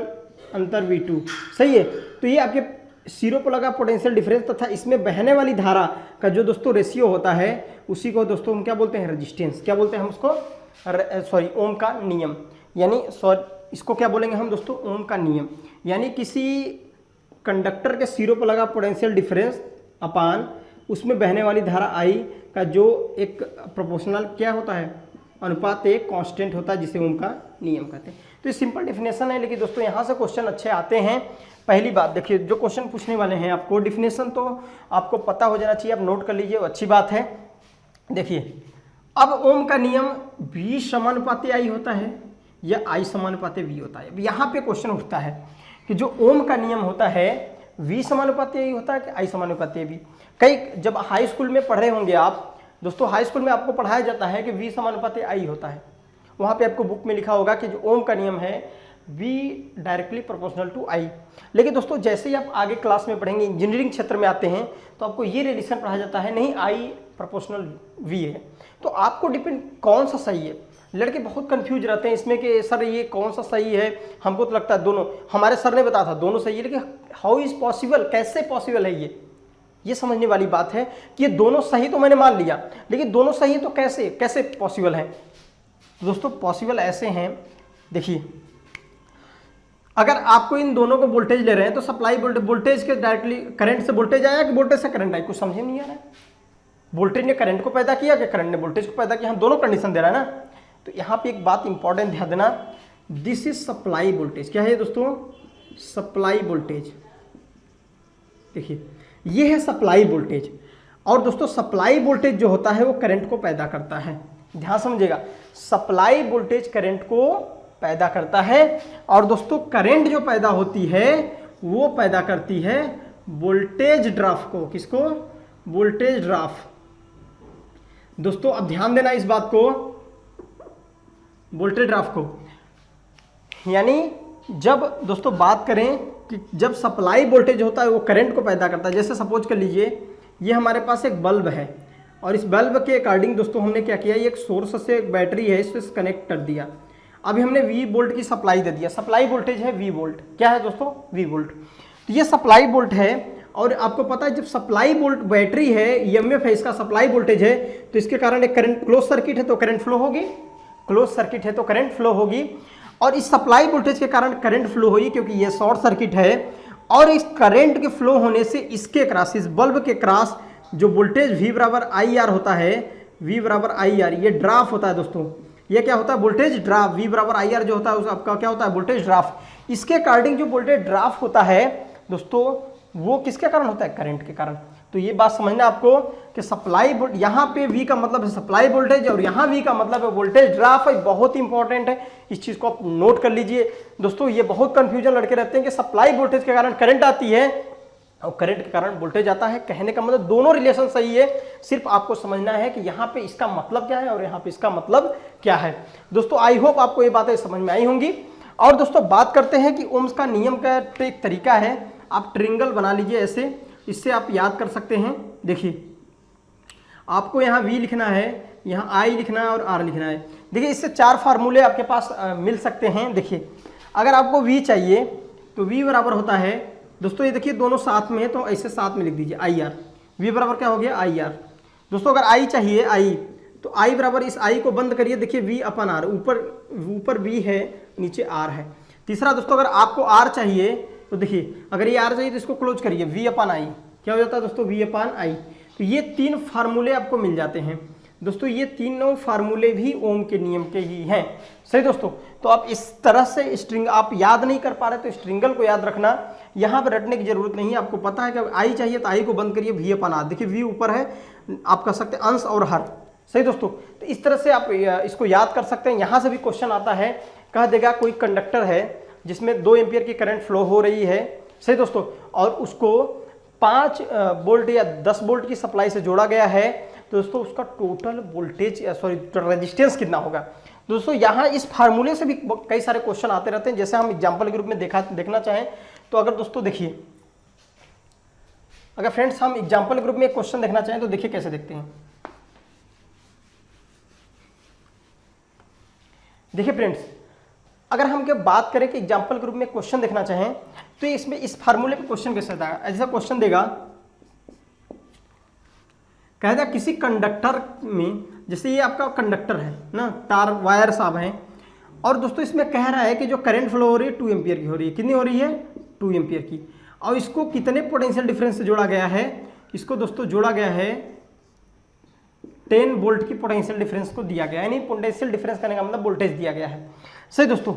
अंतर V2, सही है। तो ये आपके सिरों पर लगा पोटेंशियल डिफरेंस तथा इसमें बहने वाली धारा का जो दोस्तों रेशियो होता है, उसी को दोस्तों हम क्या बोलते हैं? रेजिस्टेंस। क्या बोलते हैं हम उसको? सॉरी, ओम का नियम। यानी इसको क्या बोलेंगे हम दोस्तों? ओम का नियम। यानी किसी कंडक्टर के सिरों पर लगा पोटेंशियल डिफरेंस अपान उसमें बहने वाली धारा I का जो एक प्रोपोर्शनल क्या होता है? अनुपात एक कांस्टेंट होता है, जिसे ओम का नियम कहते हैं। तो ये सिंपल डेफिनेशन है, लेकिन दोस्तों यहाँ से क्वेश्चन अच्छे आते हैं। पहली बात देखिए, जो क्वेश्चन पूछने वाले हैं आपको, डिफिनेशन तो आपको पता हो जाना चाहिए, आप नोट कर लीजिए, अच्छी बात है। देखिए, अब ओम का नियम V समानुपाती I होता है या I समानुपाती V होता है। अब यहाँ पे क्वेश्चन उठता है कि जो ओम का नियम होता है V समानुपाती I होता है कि I समानुपाती V। कई जब हाई स्कूल में पढ़ रहे होंगे आप दोस्तों, हाई स्कूल में आपको पढ़ाया जाता है कि V समानुपाती I होता है। वहाँ पे आपको बुक में लिखा होगा कि जो ओम का नियम है V directly proportional to I। लेकिन दोस्तों जैसे ही आप आगे क्लास में पढ़ेंगे, इंजीनियरिंग क्षेत्र में आते हैं, तो आपको ये रिलेशन पढ़ाया जाता है, नहीं I प्रोपोर्शनल V है। तो आपको डिपेंड कौन सा सही है। लड़के बहुत कंफ्यूज रहते हैं इसमें कि सर ये कौन सा सही है, हमको तो लगता है दोनों, हमारे सर ने बताया था दोनों सही है, लेकिन हाउ इज पॉसिबल, कैसे पॉसिबल है ये समझने वाली बात है कि ये दोनों सही तो मैंने मान लिया, लेकिन दोनों सही तो कैसे कैसे पॉसिबल है। दोस्तों पॉसिबल ऐसे हैं, देखिए अगर आपको इन दोनों को वोल्टेज ले रहे हैं तो सप्लाई वोल्टेज के डायरेक्टली करंट से वोल्टेज आया कि वोल्टेज से करंट आया, कुछ समझ में नहीं आ रहा है। वोल्टेज ने करंट को पैदा किया कि करंट ने वोल्टेज को पैदा किया, हम दोनों कंडीशन दे रहा है ना। तो यहाँ पे एक बात इंपॉर्टेंट ध्यान देना, दिस इज सप्लाई वोल्टेज। क्या है दोस्तों? Supply voltage. देखिए ये है सप्लाई वोल्टेज, और दोस्तों सप्लाई वोल्टेज जो होता है वो करंट को पैदा करता है। ध्यान समझिएगा, सप्लाई वोल्टेज करंट को पैदा करता है, और दोस्तों करंट जो पैदा होती है वो पैदा करती है वोल्टेज ड्रॉप को। किसको? Voltage drop. दोस्तों अब ध्यान देना इस बात को, वोल्टेज ड्रॉप को, यानी जब दोस्तों बात करें कि जब सप्लाई वोल्टेज होता है वो करंट को पैदा करता है। जैसे सपोज कर लीजिए ये हमारे पास एक बल्ब है, और इस बल्ब के अकॉर्डिंग दोस्तों हमने क्या किया, ये एक सोर्स से एक बैटरी है, इससे कनेक्ट कर दिया। अभी हमने V वोल्ट की सप्लाई दे दिया, सप्लाई वोल्टेज है V वोल्ट। क्या है दोस्तों? V volt. तो ये सप्लाई वोल्ट है, और आपको पता है जब सप्लाई वोल्ट बैटरी है, EMF है, इसका सप्लाई वोल्टेज है, तो इसके कारण एक करंट, क्लोज सर्किट है तो करंट फ्लो होगी, क्लोज सर्किट है तो करंट फ्लो होगी, और इस सप्लाई वोल्टेज के कारण करंट फ्लो होगी क्योंकि ये शॉर्ट सर्किट है। और इस करंट के फ्लो होने से इसके क्रॉस, इस बल्ब के क्रॉस जो वोल्टेज V बराबर IR होता है, V बराबर IR, ये ड्रॉप होता है दोस्तों। ये क्या होता है? Voltage drop. V बराबर IR जो होता है आपका क्या होता है? Voltage drop. इसके अकॉर्डिंग जो वोल्टेज ड्रॉप होता है दोस्तों वो किसके कारण होता है? करंट के कारण। तो ये बात समझना आपको कि सप्लाई वोल्ट, यहाँ पे V का मतलब है सप्लाई वोल्टेज, और यहाँ V का मतलब है वोल्टेज ड्रॉप है। बहुत इंपॉर्टेंट है, इस चीज को आप नोट कर लीजिए दोस्तों। ये बहुत कंफ्यूजन लड़के रहते हैं कि सप्लाई वोल्टेज के कारण करंट आती है और करंट के कारण वोल्टेज आता है। कहने का मतलब दोनों रिलेशन सही है, सिर्फ आपको समझना है कि यहाँ पे इसका मतलब क्या है और यहाँ पे इसका मतलब क्या है। दोस्तों आई होप आपको ये बातें समझ में आई होंगी। और दोस्तों बात करते हैं कि ओम्स का नियम का एक तरीका है, आप ट्रिंगल बना लीजिए ऐसे, इससे आप याद कर सकते हैं। देखिए आपको यहाँ V लिखना है, यहाँ I लिखना है और R लिखना है। देखिए इससे 4 फार्मूले आपके पास मिल सकते हैं। देखिए अगर आपको V चाहिए तो V बराबर होता है दोस्तों, ये देखिए दोनों साथ में है तो ऐसे साथ में लिख दीजिए IR। V बराबर क्या हो गया? IR। दोस्तों अगर I चाहिए I, तो I बराबर इस I को बंद करिए, देखिए V अपन R, ऊपर V है नीचे R है। तीसरा दोस्तों अगर आपको R चाहिए तो देखिए अगर ये R चाहिए तो इसको क्लोज करिए, V अपन I। क्या हो जाता है दोस्तों? V upon I। तो ये 3 फार्मूले आपको मिल जाते हैं दोस्तों। ये तीनों फार्मूले भी ओम के नियम के ही हैं। सही दोस्तों, तो आप इस तरह से स्ट्रिंग आप याद नहीं कर पा रहे तो स्ट्रिंगल को याद रखना, यहाँ पर रटने की जरूरत नहीं है। आपको पता है कि आई चाहिए तो आई को बंद करिए, V अपन R। देखिए V ऊपर है, आप कह सकते हैं अंश और हर। सही दोस्तों, तो इस तरह से आप इसको याद कर सकते हैं। यहाँ से भी क्वेश्चन आता है, कह देगा कोई कंडक्टर है जिसमें 2 एम्पियर की करंट फ्लो हो रही है। सही दोस्तों, और उसको 5 वोल्ट या 10 वोल्ट की सप्लाई से जोड़ा गया है, तो दोस्तों उसका टोटल वोल्टेज रेजिस्टेंस कितना होगा। दोस्तों यहाँ इस फार्मूले से भी कई सारे क्वेश्चन आते रहते हैं। जैसे हम एग्जांपल के रूप में देखना चाहें तो अगर दोस्तों देखिए, अगर फ्रेंड्स हम एग्जांपल के रूप में एक क्वेश्चन देखना चाहें तो देखिए कैसे देखते हैं। देखिए फ्रेंड्स, अगर हम क्या बात करें कि एग्जांपल के रूप में क्वेश्चन देखना चाहें तो इसमें इस फार्मूले पे क्वेश्चन कैसे आता है। ऐसा क्वेश्चन देगा, कहता किसी कंडक्टर में, जैसे ये आपका कंडक्टर है ना, तार वायर साहब हैं, और दोस्तों इसमें कह रहा है कि जो करंट फ्लो हो रही है 2 एम्पियर की हो रही है। कितनी हो रही है? 2 एम्पियर की। और इसको कितने पोटेंशियल डिफरेंस से जोड़ा गया है? इसको दोस्तों जोड़ा गया है 10 वोल्ट की पोटेंशियल डिफरेंस को दिया गया है, यानी पोटेंशियल डिफरेंस करने का मतलब वोल्टेज दिया गया है। सही दोस्तों,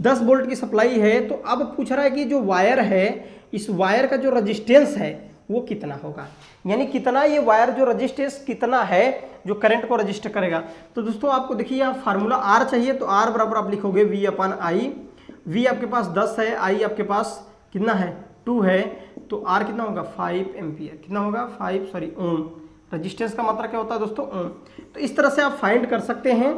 10 वोल्ट की सप्लाई है, तो अब पूछ रहा है कि जो वायर है, इस वायर का जो रजिस्टेंस है वो कितना होगा, यानी कितना ये वायर जो रजिस्टेंस कितना है जो करंट को रजिस्टर करेगा। तो दोस्तों आपको देखिए यहाँ फार्मूला R चाहिए, तो R बराबर आप लिखोगे V अपन I। V आपके पास 10 है, I आपके पास कितना है? 2 है, तो R कितना होगा? 5 एम्पियर। कितना होगा? 5 ओम। रजिस्टेंस का मात्रा क्या होता है दोस्तों? ओम। तो इस तरह से आप फाइंड कर सकते हैं।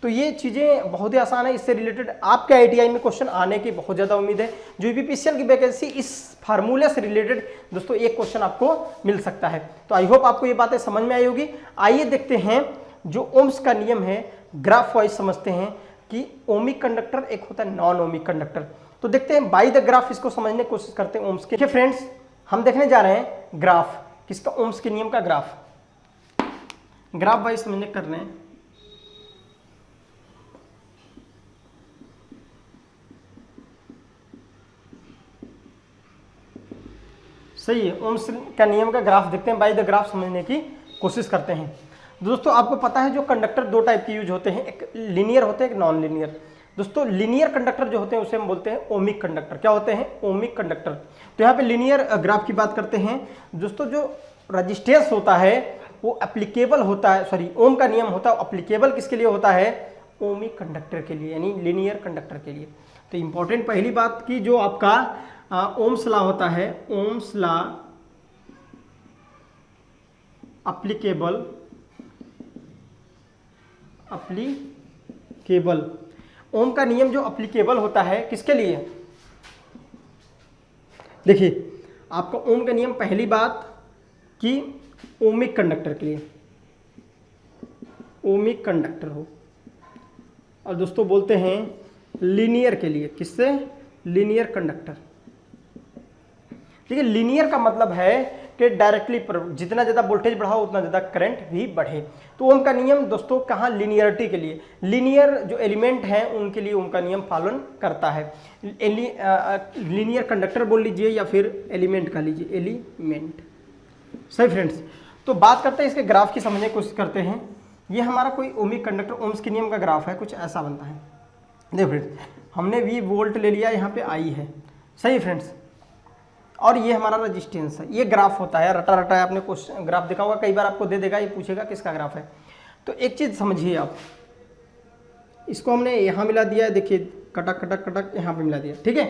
तो ये चीज़ें बहुत ही आसान है। इससे रिलेटेड आपके आईटीआई में क्वेश्चन आने की बहुत ज़्यादा उम्मीद है। जो यूपीपीसीएल की वैकेंसी इस फार्मूले से रिलेटेड दोस्तों एक क्वेश्चन आपको मिल सकता है। तो आई होप आपको ये बातें समझ में आई होगी। आइए देखते हैं जो ओम्स का नियम है, ग्राफ वाइज समझते हैं कि ओमिक कंडक्टर एक होता है नॉन ओमिक कंडक्टर। तो देखते हैं बाय द ग्राफ, इसको समझने की कोशिश करते हैं ओम्स के। देखिए फ्रेंड्स, हम देखने जा रहे हैं ग्राफ किसका, ओम्स के नियम का ग्राफ वाइज समझने कर रहे हैं। सही है, ओम्स का नियम का ग्राफ देखते हैं, बाय द ग्राफ समझने की कोशिश करते हैं। दोस्तों आपको पता है जो कंडक्टर दो टाइप के यूज होते हैं, एक लीनियर होते हैं, एक नॉन लीनियर। दोस्तों लीनियर कंडक्टर जो होते हैं उसे हम बोलते हैं ओमिक कंडक्टर। क्या होते हैं? Ohmic conductor. तो यहाँ पे लीनियर ग्राफ की बात करते हैं। दोस्तों जो रजिस्टेंस होता है वो एप्लीकेबल होता है, सॉरी ओम का नियम होता है एप्लीकेबल किसके लिए होता है? ओमिक कंडक्टर के लिए, यानी लीनियर कंडक्टर के लिए। तो इंपॉर्टेंट पहली बात की जो आपका ओम्स लॉ होता है, ओम्स लॉ एप्लीकेबल ओम का नियम जो एप्लीकेबल होता है किसके लिए? देखिए आपका ओम का नियम पहली बात कि ओमिक कंडक्टर के लिए, ओमिक कंडक्टर हो, और दोस्तों बोलते हैं लीनियर के लिए, किससे? Linear conductor. ठीक है, लीनियर का मतलब है कि डायरेक्टली जितना ज़्यादा वोल्टेज बढ़ाओ उतना ज़्यादा करंट भी बढ़े। तो ओम का नियम दोस्तों कहाँ? लीनियरिटी के लिए, लीनियर जो एलिमेंट हैं उनके लिए ओम का नियम पालन करता है। लीनियर कंडक्टर बोल लीजिए या फिर एलिमेंट का लीजिए, एलिमेंट। सही फ्रेंड्स, तो बात करते हैं इसके ग्राफ की, समझने की कोशिश करते हैं। ये हमारा कोई ओमिक कंडक्टर ओम्स के नियम का ग्राफ है, कुछ ऐसा बनता है। देखो फ्रेंड्स, हमने V वोल्ट ले लिया, यहाँ पे I है। सही फ्रेंड्स, और ये हमारा रजिस्टेंस है। ये ग्राफ होता है, रटा रटा है, आपने क्वेश्चन ग्राफ देखा होगा, कई बार आपको दे देगा, ये पूछेगा किसका ग्राफ है। तो एक चीज़ समझिए आप, इसको हमने यहाँ मिला दिया है, देखिए कटक कटक कटक यहाँ पे मिला दिया। ठीक है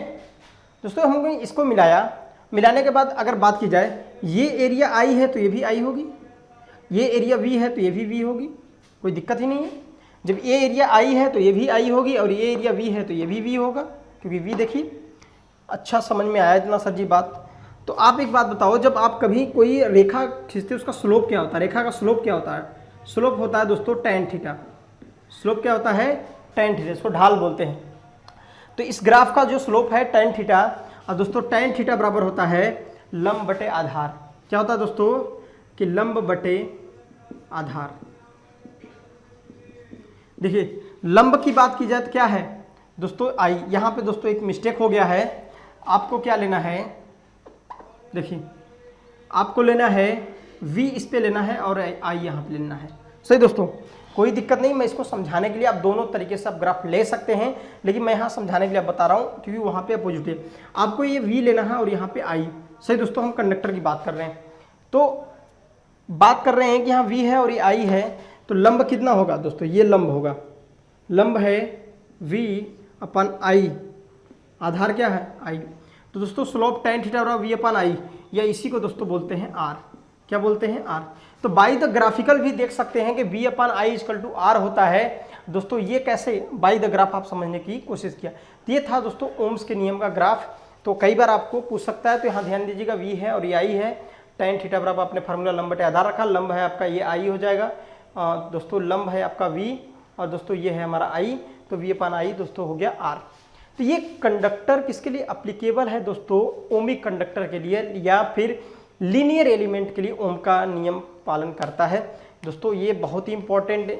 दोस्तों, हमने इसको मिलाया, मिलाने के बाद अगर बात की जाए, ये एरिया I है तो ये भी I होगी, ये एरिया V है तो ये भी V होगी, कोई दिक्कत ही नहीं है। जब ये एरिया I है तो ये भी I होगी, और ये एरिया V है तो ये भी V होगा, क्योंकि V देखिए। अच्छा समझ में आया इतना सर जी बात। तो आप एक बात बताओ, जब आप कभी कोई रेखा खींचते हो उसका स्लोप क्या होता है? रेखा का स्लोप क्या होता है? स्लोप होता है दोस्तों tan थीटा। स्लोप क्या होता है? tan थीटा, इसको ढाल बोलते हैं। तो इस ग्राफ का जो स्लोप है tan थीटा, और दोस्तों tan थीटा बराबर होता है लंब बटे आधार। क्या होता है दोस्तों? कि लंब बटे आधार। देखिए लंब की बात की जाए तो क्या है दोस्तों? I। यहाँ पे दोस्तों एक मिस्टेक हो गया है, आपको क्या लेना है? देखिए आपको लेना है V इस पे लेना है और I यहाँ पे लेना है। सही दोस्तों, कोई दिक्कत नहीं, मैं इसको समझाने के लिए आप दोनों तरीके से आप ग्राफ ले सकते हैं, लेकिन मैं यहाँ समझाने के लिए बता रहा हूँ क्योंकि वहाँ पे अपोजिट है। आपको ये V लेना है और यहाँ पे I। सही दोस्तों, हम कंडक्टर की बात कर रहे हैं, तो बात कर रहे हैं कि यहाँ V है और ये I है, तो लंब कितना होगा दोस्तों? ये लंब होगा, लंब है V अपन I, आधार क्या है? I। तो दोस्तों स्लोप tan थीटा बराबर V अपन I, या इसी को दोस्तों बोलते हैं R। क्या बोलते हैं? R। तो बाई द ग्राफिकल भी देख सकते हैं कि V upon I equal to R होता है। दोस्तों ये कैसे? बाई द ग्राफ आप समझने की कोशिश किया। तो ये था दोस्तों ओम्स के नियम का ग्राफ। तो कई बार आपको पूछ सकता है, तो यहाँ ध्यान दीजिएगा, V है और ये I है, tan थीटा बराबर आपने फार्मूला लंब बटे आधार रखा, लंब है आपका ये I हो जाएगा, दोस्तों लंब है आपका V, और दोस्तों ये है हमारा I, तो V अपन I दोस्तों हो गया R। तो ये कंडक्टर किसके लिए एप्लीकेबल है दोस्तों? ओमिक कंडक्टर के लिए, या फिर लीनियर एलिमेंट के लिए ओम का नियम पालन करता है। दोस्तों ये बहुत ही इंपॉर्टेंट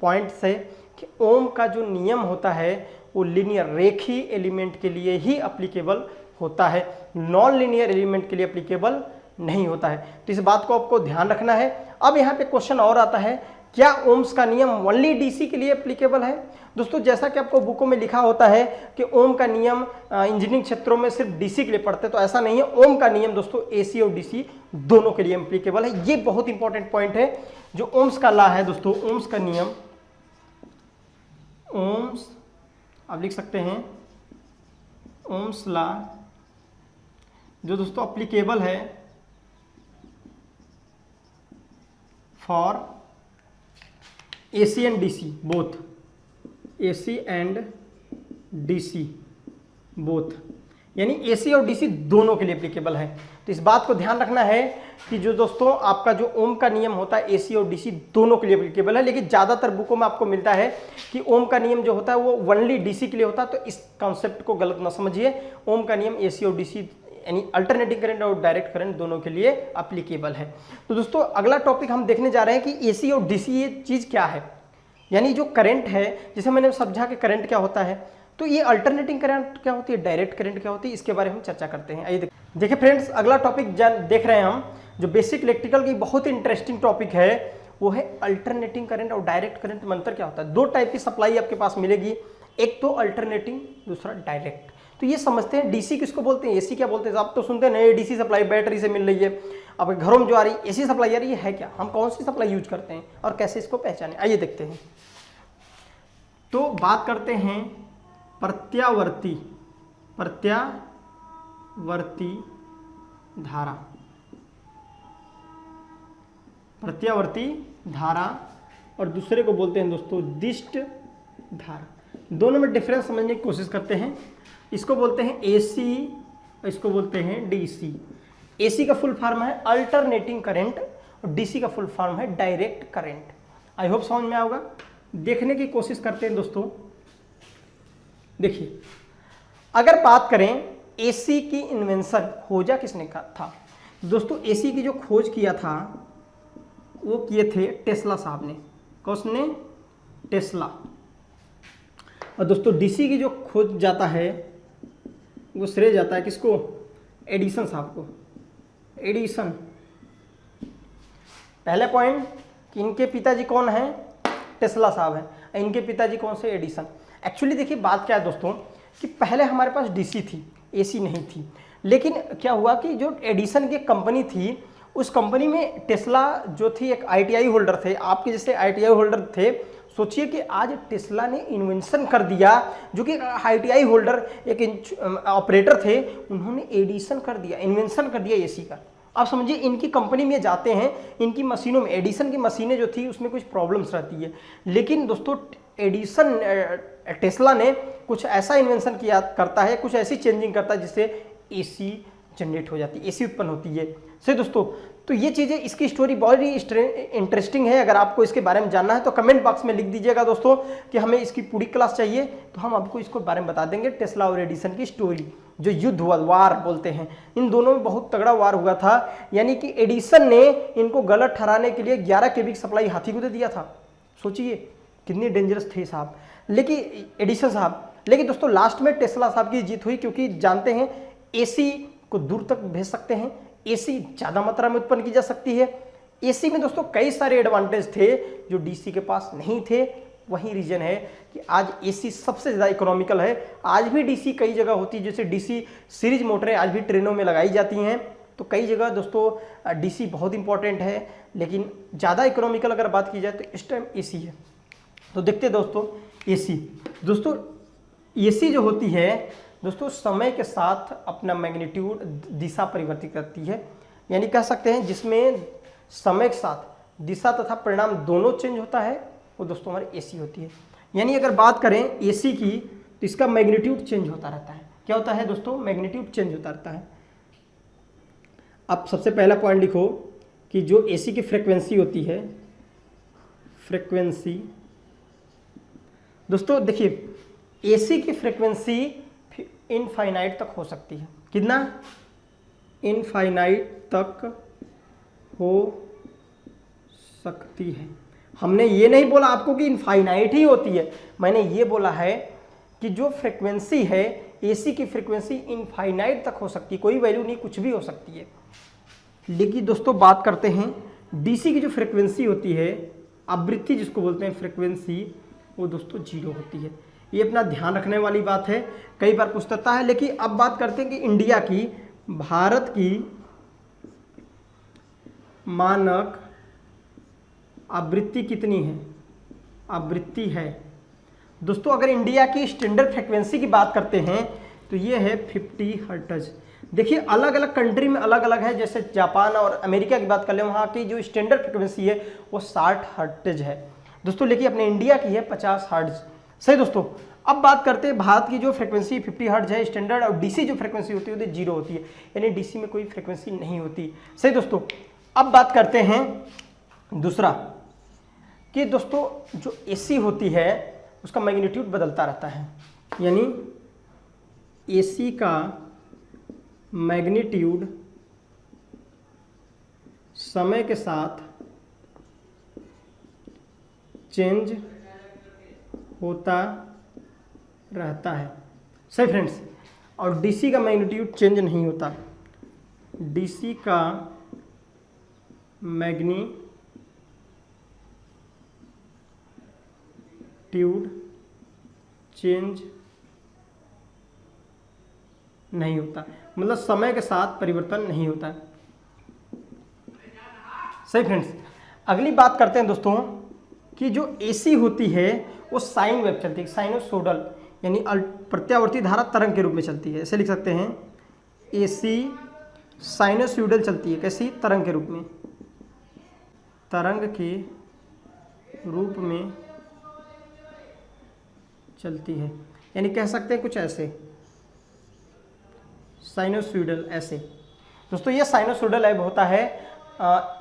पॉइंट्स है कि ओम का जो नियम होता है वो लीनियर रेखीय एलिमेंट के लिए ही एप्लीकेबल होता है, नॉन लीनियर एलिमेंट के लिए एप्लीकेबल नहीं होता है। तो इस बात को आपको ध्यान रखना है। अब यहाँ पे क्वेश्चन और आता है, क्या ओम्स का नियम ओनली डीसी के लिए एप्लीकेबल है? दोस्तों जैसा कि आपको बुकों में लिखा होता है कि ओम का नियम इंजीनियरिंग क्षेत्रों में सिर्फ डीसी के लिए पढ़ते हैं, तो ऐसा नहीं है। ओम का नियम दोस्तों एसी और डीसी दोनों के लिए एप्लीकेबल है। ये बहुत इंपॉर्टेंट पॉइंट है। जो ओम्स का लॉ है दोस्तों, ओम्स का नियम, ओम्स आप लिख सकते हैं ओम्स लॉ, जो दोस्तों एप्लीकेबल है for AC and DC both, AC and DC both, यानी AC और DC दोनों के लिए एप्लीकेबल है। तो इस बात को ध्यान रखना है कि जो दोस्तों आपका जो ओम का नियम होता है AC और DC दोनों के लिए एप्लीकेबल है, लेकिन ज़्यादातर बुकों में आपको मिलता है कि ओम का नियम जो होता है वो ओनली DC के लिए होता है। तो इस कॉन्सेप्ट को गलत ना समझिए, ओम का नियम AC और DC यानी अल्टरनेटिंग करंट और डायरेक्ट करंट दोनों के लिए एप्लीकेबल है। तो दोस्तों अगला टॉपिक हम देखने जा रहे हैं कि AC और DC ये चीज़ क्या है, यानी जो करंट है, जैसे मैंने समझा कि करंट क्या होता है, तो ये अल्टरनेटिंग करंट क्या होती है, डायरेक्ट करंट क्या होती है, इसके बारे में हम चर्चा करते हैं। आइए देखिए फ्रेंड्स, अगला टॉपिक देख रहे हैं हम, जो बेसिक इलेक्ट्रिकल की बहुत इंटरेस्टिंग टॉपिक है वो है अल्टरनेटिंग करंट और डायरेक्ट करंट में अंतर क्या होता है। दो टाइप की सप्लाई आपके पास मिलेगी, एक तो अल्टरनेटिंग, दूसरा डायरेक्ट। तो ये समझते हैं डीसी किसको बोलते हैं, एसी क्या बोलते हैं। आप तो सुनते हैं नए डीसी सप्लाई बैटरी से मिल रही है, अब घरों में जो आ रही है एसी सप्लाई आ रही है क्या, हम कौन सी सप्लाई यूज करते हैं और कैसे इसको पहचानें, आइए देखते हैं। तो बात करते हैं प्रत्यावर्ती धारा, प्रत्यावर्ती धारा और दूसरे को बोलते हैं दोस्तों दिष्ट धारा। दोनों में डिफरेंस समझने की कोशिश करते हैं। इसको बोलते हैं एसी, इसको बोलते हैं डीसी। एसी का फुल फॉर्म है अल्टरनेटिंग करंट और डीसी का फुल फॉर्म है डायरेक्ट करंट। आई होप समझ में आएगा। देखने की कोशिश करते हैं दोस्तों। देखिए, अगर बात करें एसी की इन्वेंशन खोजा किसने था, दोस्तों एसी की जो खोज किया था वो किए थे टेस्ला साहब ने। कौन? टेस्ला। और दोस्तों डीसी की जो खोज जाता है वो श्रेय जाता है किसको? एडिसन साहब को। एडिसन। पहले पॉइंट कि इनके पिताजी कौन हैं? टेस्ला साहब हैं। इनके पिताजी कौन से? एडिसन। एक्चुअली देखिए बात क्या है दोस्तों कि पहले हमारे पास डीसी थी, एसी नहीं थी। लेकिन क्या हुआ कि जो एडिसन की कंपनी थी उस कंपनी में टेस्ला जो थी एक आईटीआई होल्डर थे, आपके जैसे आईटीआई होल्डर थे। सोचिए कि आज टेस्ला ने इन्वेंशन कर दिया, जो कि आईटीआई होल्डर एक ऑपरेटर थे, उन्होंने एडिशन कर दिया, इन्वेंशन कर दिया एसी का। आप समझिए इनकी कंपनी में जाते हैं, इनकी मशीनों में, एडिसन की मशीनें जो थी उसमें कुछ प्रॉब्लम्स रहती है, लेकिन दोस्तों एडिसन टेस्ला ने कुछ ऐसा इन्वेंशन किया करता है, कुछ ऐसी चेंजिंग करता है जिससे एसी जनरेट हो जाती है, एसी उत्पन्न होती है। सही दोस्तों, तो ये चीज़ें, इसकी स्टोरी बहुत ही इंटरेस्टिंग है। अगर आपको इसके बारे में जानना है तो कमेंट बॉक्स में लिख दीजिएगा दोस्तों कि हमें इसकी पूरी क्लास चाहिए, तो हम आपको इसको बारे में बता देंगे। टेस्ला और एडिसन की स्टोरी, जो युद्ध हुआ, वार बोलते हैं, इन दोनों में बहुत तगड़ा वार हुआ था। यानी कि एडिसन ने इनको गलत ठहराने के लिए 11 केवी की सप्लाई हाथी को दे दिया था। सोचिए कितनी डेंजरस थे साहब, लेकिन एडिसन साहब। लेकिन दोस्तों लास्ट में टेस्ला साहब की जीत हुई, क्योंकि जानते हैं एसी को दूर तक भेज सकते हैं, एसी ज़्यादा मात्रा में उत्पन्न की जा सकती है। एसी में दोस्तों कई सारे एडवांटेज थे जो डीसी के पास नहीं थे। वही रीजन है कि आज एसी सबसे ज़्यादा इकोनॉमिकल है। आज भी डीसी कई जगह होती है, जैसे डीसी सीरीज मोटरें आज भी ट्रेनों में लगाई जाती हैं। तो कई जगह दोस्तों डीसी बहुत इंपॉर्टेंट है, लेकिन ज़्यादा इकोनॉमिकल अगर बात की जाए तो इस टाइम एसी है। तो देखते हैं दोस्तों एसी। दोस्तों एसी जो होती है दोस्तों समय के साथ अपना मैग्नीट्यूड, दिशा परिवर्तित करती है। यानी कह सकते हैं जिसमें समय के साथ दिशा तथा परिणाम दोनों चेंज होता है, वो दोस्तों हमारी एसी होती है। यानी अगर बात करें एसी की तो इसका मैग्नीट्यूड चेंज होता रहता है। क्या होता है दोस्तों? मैग्नीट्यूड चेंज होता रहता है। अब सबसे पहला पॉइंट लिखो कि जो एसी की फ्रिक्वेंसी होती है, फ्रिक्वेंसी दोस्तों देखिए एसी की फ्रिक्वेंसी इनफाइनाइट तक हो सकती है। कितना? इनफाइनाइट तक हो सकती है। हमने ये नहीं बोला आपको कि इनफाइनाइट ही होती है, मैंने ये बोला है कि जो फ्रिक्वेंसी है एसी की फ्रिक्वेंसी इनफाइनाइट तक हो सकती है, कोई वैल्यू नहीं, कुछ भी हो सकती है। लेकिन दोस्तों बात करते हैं डीसी की जो फ्रिक्वेंसी होती है, आवृत्ति जिसको बोलते हैं फ्रिक्वेंसी, वो दोस्तों 0 होती है। ये अपना ध्यान रखने वाली बात है, कई बार पूछता है। लेकिन अब बात करते हैं कि इंडिया की, भारत की मानक आवृत्ति कितनी है? आवृत्ति है दोस्तों, अगर इंडिया की स्टैंडर्ड फ्रिक्वेंसी की बात करते हैं तो ये है 50 हर्ट्ज। देखिए अलग अलग कंट्री में अलग अलग है, जैसे जापान और अमेरिका की बात कर लें, वहाँ की जो स्टैंडर्ड फ्रिक्वेंसी है वो 60 हर्ट्ज है दोस्तों। लेकिन अपने इंडिया की है 50 हर्ट्ज। सही दोस्तों। अब बात करते हैं भारत की जो फ्रीक्वेंसी 50 हर्ट्ज है स्टैंडर्ड, और डीसी जो फ्रीक्वेंसी होती है वो 0 होती है, यानी डीसी में कोई फ्रीक्वेंसी नहीं होती। सही दोस्तों। अब बात करते हैं दूसरा कि दोस्तों जो एसी होती है उसका मैग्नीट्यूड बदलता रहता है, यानी एसी का मैग्नीट्यूड समय के साथ चेंज होता रहता है। सही फ्रेंड्स। और डीसी का मैग्नीट्यूड चेंज नहीं होता, डीसी का मैग्नीट्यूड चेंज नहीं होता, मतलब समय के साथ परिवर्तन नहीं होता। सही फ्रेंड्स। अगली बात करते हैं दोस्तों कि जो एसी होती है वो साइन वेव चलती है, साइनोसोडल, यानी प्रत्यावर्ती धारा तरंग के रूप में चलती है। ऐसे लिख सकते हैं एसी साइनोसोडल चलती है, कैसी? तरंग के रूप में, तरंग के रूप में चलती है, यानी कह सकते हैं कुछ ऐसे साइनोसोडल ऐसे। दोस्तों ये साइनोसोडल वेव होता है,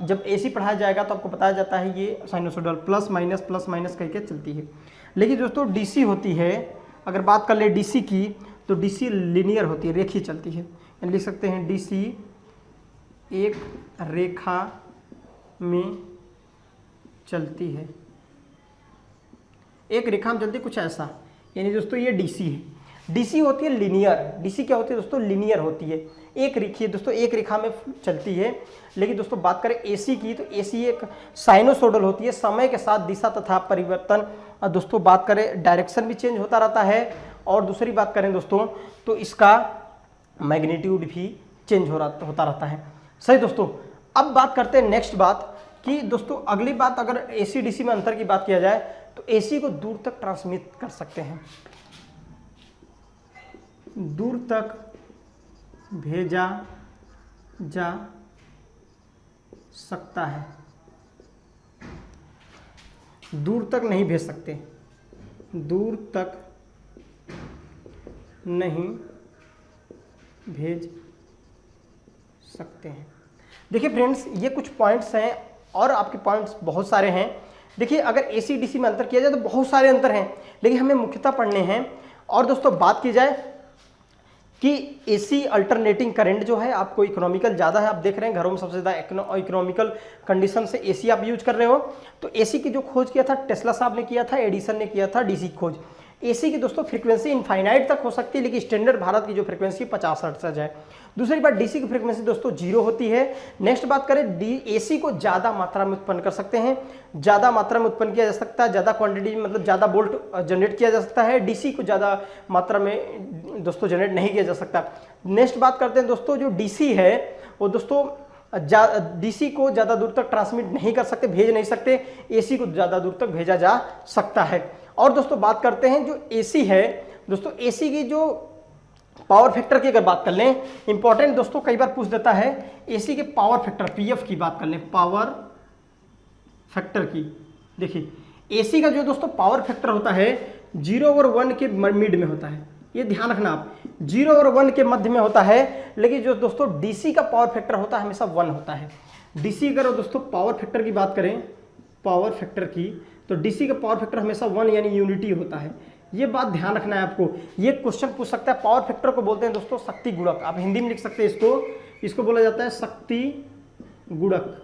जब एसी पढ़ाया जाएगा तो आपको बताया जाता है ये साइनोसोडल प्लस माइनस करके चलती है। लेकिन दोस्तों डीसी होती है, अगर बात कर ले डीसी की तो डीसी लिनियर होती है, रेखीय चलती है, यानी लिख सकते हैं डीसी एक रेखा में चलती है, एक रेखा में चलती है कुछ ऐसा, यानी दोस्तों ये डीसी है। डीसी होती है लिनियर, डीसी क्या होती है दोस्तों? लिनियर होती है, एक रेखीय दोस्तों, एक रेखा में चलती है। लेकिन दोस्तों बात करें एसी की तो एसी एक साइनोसोडल होती है, समय के साथ दिशा तथा परिवर्तन, दोस्तों बात करें डायरेक्शन भी चेंज होता रहता है, और दूसरी बात करें दोस्तों तो इसका मैग्नीट्यूड भी चेंज होता रहता है। सही दोस्तों। अब बात करते हैं नेक्स्ट बात कि दोस्तों अगली बात, अगर एसी डीसी में अंतर की बात किया जाए तो एसी को दूर तक ट्रांसमिट कर सकते हैं, दूर तक भेजा जा सकता है, दूर तक नहीं भेज सकते, दूर तक नहीं भेज सकते हैं। देखिए फ्रेंड्स ये कुछ पॉइंट्स हैं और आपके पॉइंट्स बहुत सारे हैं। देखिए अगर एसी डीसी में अंतर किया जाए तो बहुत सारे अंतर हैं, लेकिन हमें मुख्यतः पढ़ने हैं। और दोस्तों बात की जाए कि एसी अल्टरनेटिंग करंट जो है आपको इकोनॉमिकल ज़्यादा है, आप देख रहे हैं घरों में सबसे ज़्यादा इकोनॉमिकल कंडीशन से एसी आप यूज कर रहे हो। तो एसी की जो खोज किया था टेस्ला साहब ने किया था, एडिसन ने किया था डीसी खोज। एसी की दोस्तों फ्रीक्वेंसी इनफाइनाइट तक हो सकती है, लेकिन स्टैंडर्ड भारत की जो फ्रीक्वेंसी 50 हर्ट्ज है। दूसरी बात डीसी की फ्रीक्वेंसी दोस्तों 0 होती है। नेक्स्ट बात करें एसी को ज़्यादा मात्रा में उत्पन्न कर सकते हैं, ज़्यादा मात्रा में उत्पन्न किया जा सकता है, ज़्यादा क्वांटिटी मतलब ज़्यादा वोल्ट जनरेट किया जा सकता है। डीसी को ज़्यादा मात्रा में दोस्तों जनरेट नहीं किया जा सकता। नेक्स्ट बात करते हैं दोस्तों जो डीसी है वो दोस्तों डीसी को ज़्यादा दूर तक ट्रांसमिट नहीं कर सकते, भेज नहीं सकते, एसी को ज़्यादा दूर तक भेजा जा सकता है। और दोस्तों बात करते हैं जो एसी है दोस्तों, एसी की जो पावर फैक्टर की अगर बात कर लें, इंपॉर्टेंट दोस्तों कई बार पूछ देता है एसी के पावर फैक्टर पीएफ की बात कर लें, पावर फैक्टर की। देखिए एसी का जो दोस्तों पावर फैक्टर होता है 0 और 1 के मिड में होता है, ये ध्यान रखना आप, 0 और 1 के मध्य में होता है। लेकिन जो दोस्तों डीसी का पावर फैक्टर होता है हमेशा 1 होता है। डीसी अगर दोस्तों पावर फैक्टर की बात करें, पावर फैक्टर की, तो डीसी का पावर फैक्टर हमेशा 1 यानी यूनिटी होता है। ये बात ध्यान रखना है आपको। ये क्वेश्चन पूछ सकता है, पावर फैक्टर को बोलते हैं दोस्तों शक्ति गुणक, आप हिंदी में लिख सकते हैं इसको बोला जाता है शक्ति गुणक।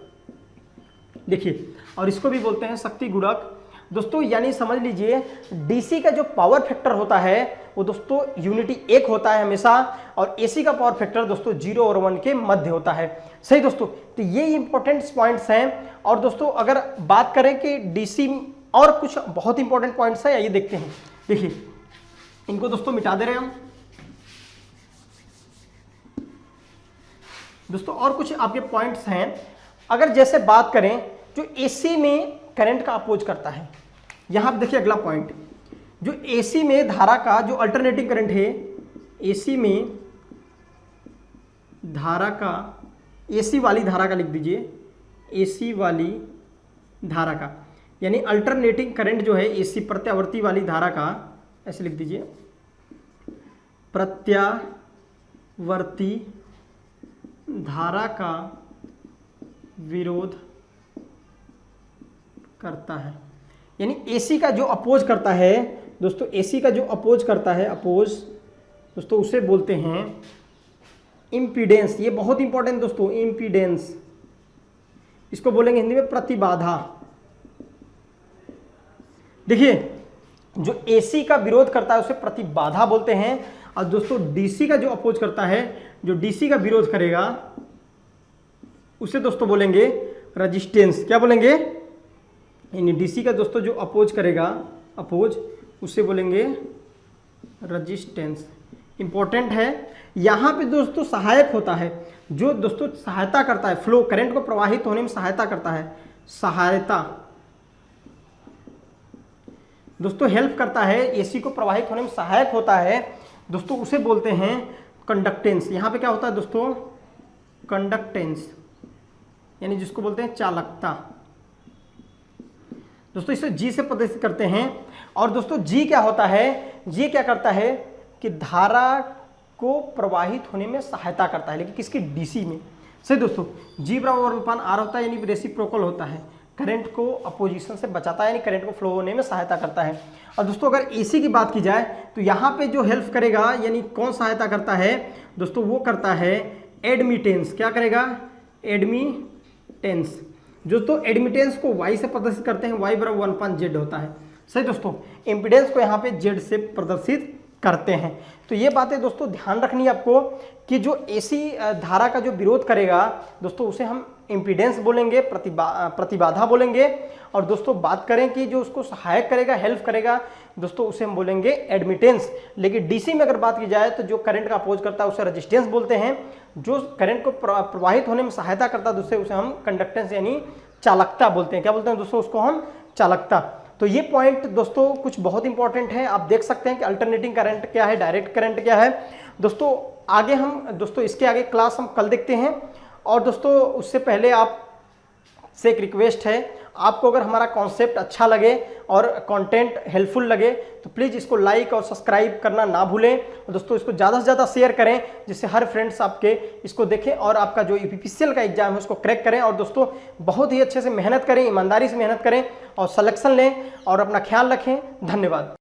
देखिए और इसको भी बोलते हैं शक्ति गुणक दोस्तों, यानी समझ लीजिए डीसी का जो पावर फैक्टर होता है वो दोस्तों यूनिटी 1 होता है हमेशा, और एसी का पावर फैक्टर दोस्तों 0 और 1 के मध्य होता है। सही दोस्तों, तो ये इंपॉर्टेंट पॉइंट्स हैं। और दोस्तों अगर बात करें कि डीसी और कुछ बहुत इंपॉर्टेंट पॉइंट्स हैं, ये देखते हैं। देखिए इनको दोस्तों मिटा दे रहे हैं हम दोस्तों, और कुछ आपके पॉइंट्स हैं। अगर जैसे बात करें जो एसी में करंट का अपोज करता है, यहां पर देखिए अगला पॉइंट, जो एसी में धारा का जो अल्टरनेटिंग करंट है, एसी में धारा का, एसी वाली धारा का लिख दीजिए, एसी वाली धारा का, यानी अल्टरनेटिंग करंट जो है एसी प्रत्यावर्ती वाली धारा का, ऐसे लिख दीजिए, प्रत्यावर्ती धारा का विरोध करता है। यानी एसी का जो अपोज करता है दोस्तों, एसी का जो अपोज करता है, अपोज दोस्तों उसे बोलते हैं इम्पीडेंस। ये बहुत इंपॉर्टेंट दोस्तों, इम्पीडेंस, इसको बोलेंगे हिंदी में प्रतिबाधा। देखिए जो एसी का विरोध करता है उसे प्रतिबाधा बोलते हैं, और दोस्तों डीसी का जो अपोज करता है, जो डीसी का विरोध करेगा उसे दोस्तों बोलेंगे रेजिस्टेंस। क्या बोलेंगे? यानी डीसी का दोस्तों जो अपोज करेगा, अपोज, उसे बोलेंगे रेजिस्टेंस। इंपॉर्टेंट है। यहाँ पे दोस्तों सहायक होता है, जो दोस्तों सहायता करता है, फ्लो करंट को प्रवाहित होने में सहायता करता है, सहायता दोस्तों हेल्प करता है, एसी को प्रवाहित होने में सहायक होता है दोस्तों, उसे बोलते हैं कंडक्टेंस। यहाँ पे क्या होता है दोस्तों? कंडक्टेंस, यानी जिसको बोलते हैं चालकता। दोस्तों इसे जी से प्रदर्शित करते हैं। और दोस्तों जी क्या होता है? जी क्या करता है कि धारा को प्रवाहित होने में सहायता करता है, लेकिन किसकी? डीसी में। सही दोस्तों, जी बराबर 1/r होता है, यानी रेसिप्रोकल होता है, करंट को अपोजिशन से बचाता है, यानी करंट को फ्लो होने में सहायता करता है। और दोस्तों अगर एसी की बात की जाए तो यहाँ पे जो हेल्प करेगा, यानी कौन सहायता करता है दोस्तों? वो करता है एडमिटेंस। क्या करेगा? एडमिटेंस। दोस्तों एडमिटेंस को y से प्रदर्शित करते हैं, y बराबर 1/z होता है। सही दोस्तों, इम्पीडेंस को यहाँ पे z से प्रदर्शित करते हैं। तो ये बातें दोस्तों ध्यान रखनी है आपको कि जो एसी धारा का जो विरोध करेगा दोस्तों उसे हम इम्पीडेंस बोलेंगे, प्रतिबाधा बोलेंगे। और दोस्तों बात करें कि जो उसको सहायक करेगा, हेल्प करेगा दोस्तों, उसे हम बोलेंगे एडमिटेंस। लेकिन डीसी में अगर बात की जाए तो जो करंट का अपोज करता है उसे रेजिस्टेंस बोलते हैं, जो करंट को प्रवाहित होने में सहायता करता है दोस्तों उसे हम कंडक्टेंस यानी चालकता बोलते हैं। क्या बोलते हैं दोस्तों? उसको हम चालकता। तो ये पॉइंट दोस्तों कुछ बहुत इंपॉर्टेंट है। आप देख सकते हैं कि अल्टरनेटिंग करंट क्या है, डायरेक्ट करंट क्या है। दोस्तों आगे हम दोस्तों इसके आगे क्लास हम कल देखते हैं। और दोस्तों उससे पहले आप से एक रिक्वेस्ट है, आपको अगर हमारा कॉन्सेप्ट अच्छा लगे और कंटेंट हेल्पफुल लगे तो प्लीज़ इसको लाइक और सब्सक्राइब करना ना भूलें। और दोस्तों इसको ज़्यादा से ज़्यादा शेयर करें, जिससे हर फ्रेंड्स आपके इसको देखें और आपका जो यूपीपीसीएल का एग्जाम है उसको क्रैक करें। और दोस्तों बहुत ही अच्छे से मेहनत करें, ईमानदारी से मेहनत करें और सिलेक्शन लें और अपना ख्याल रखें। धन्यवाद।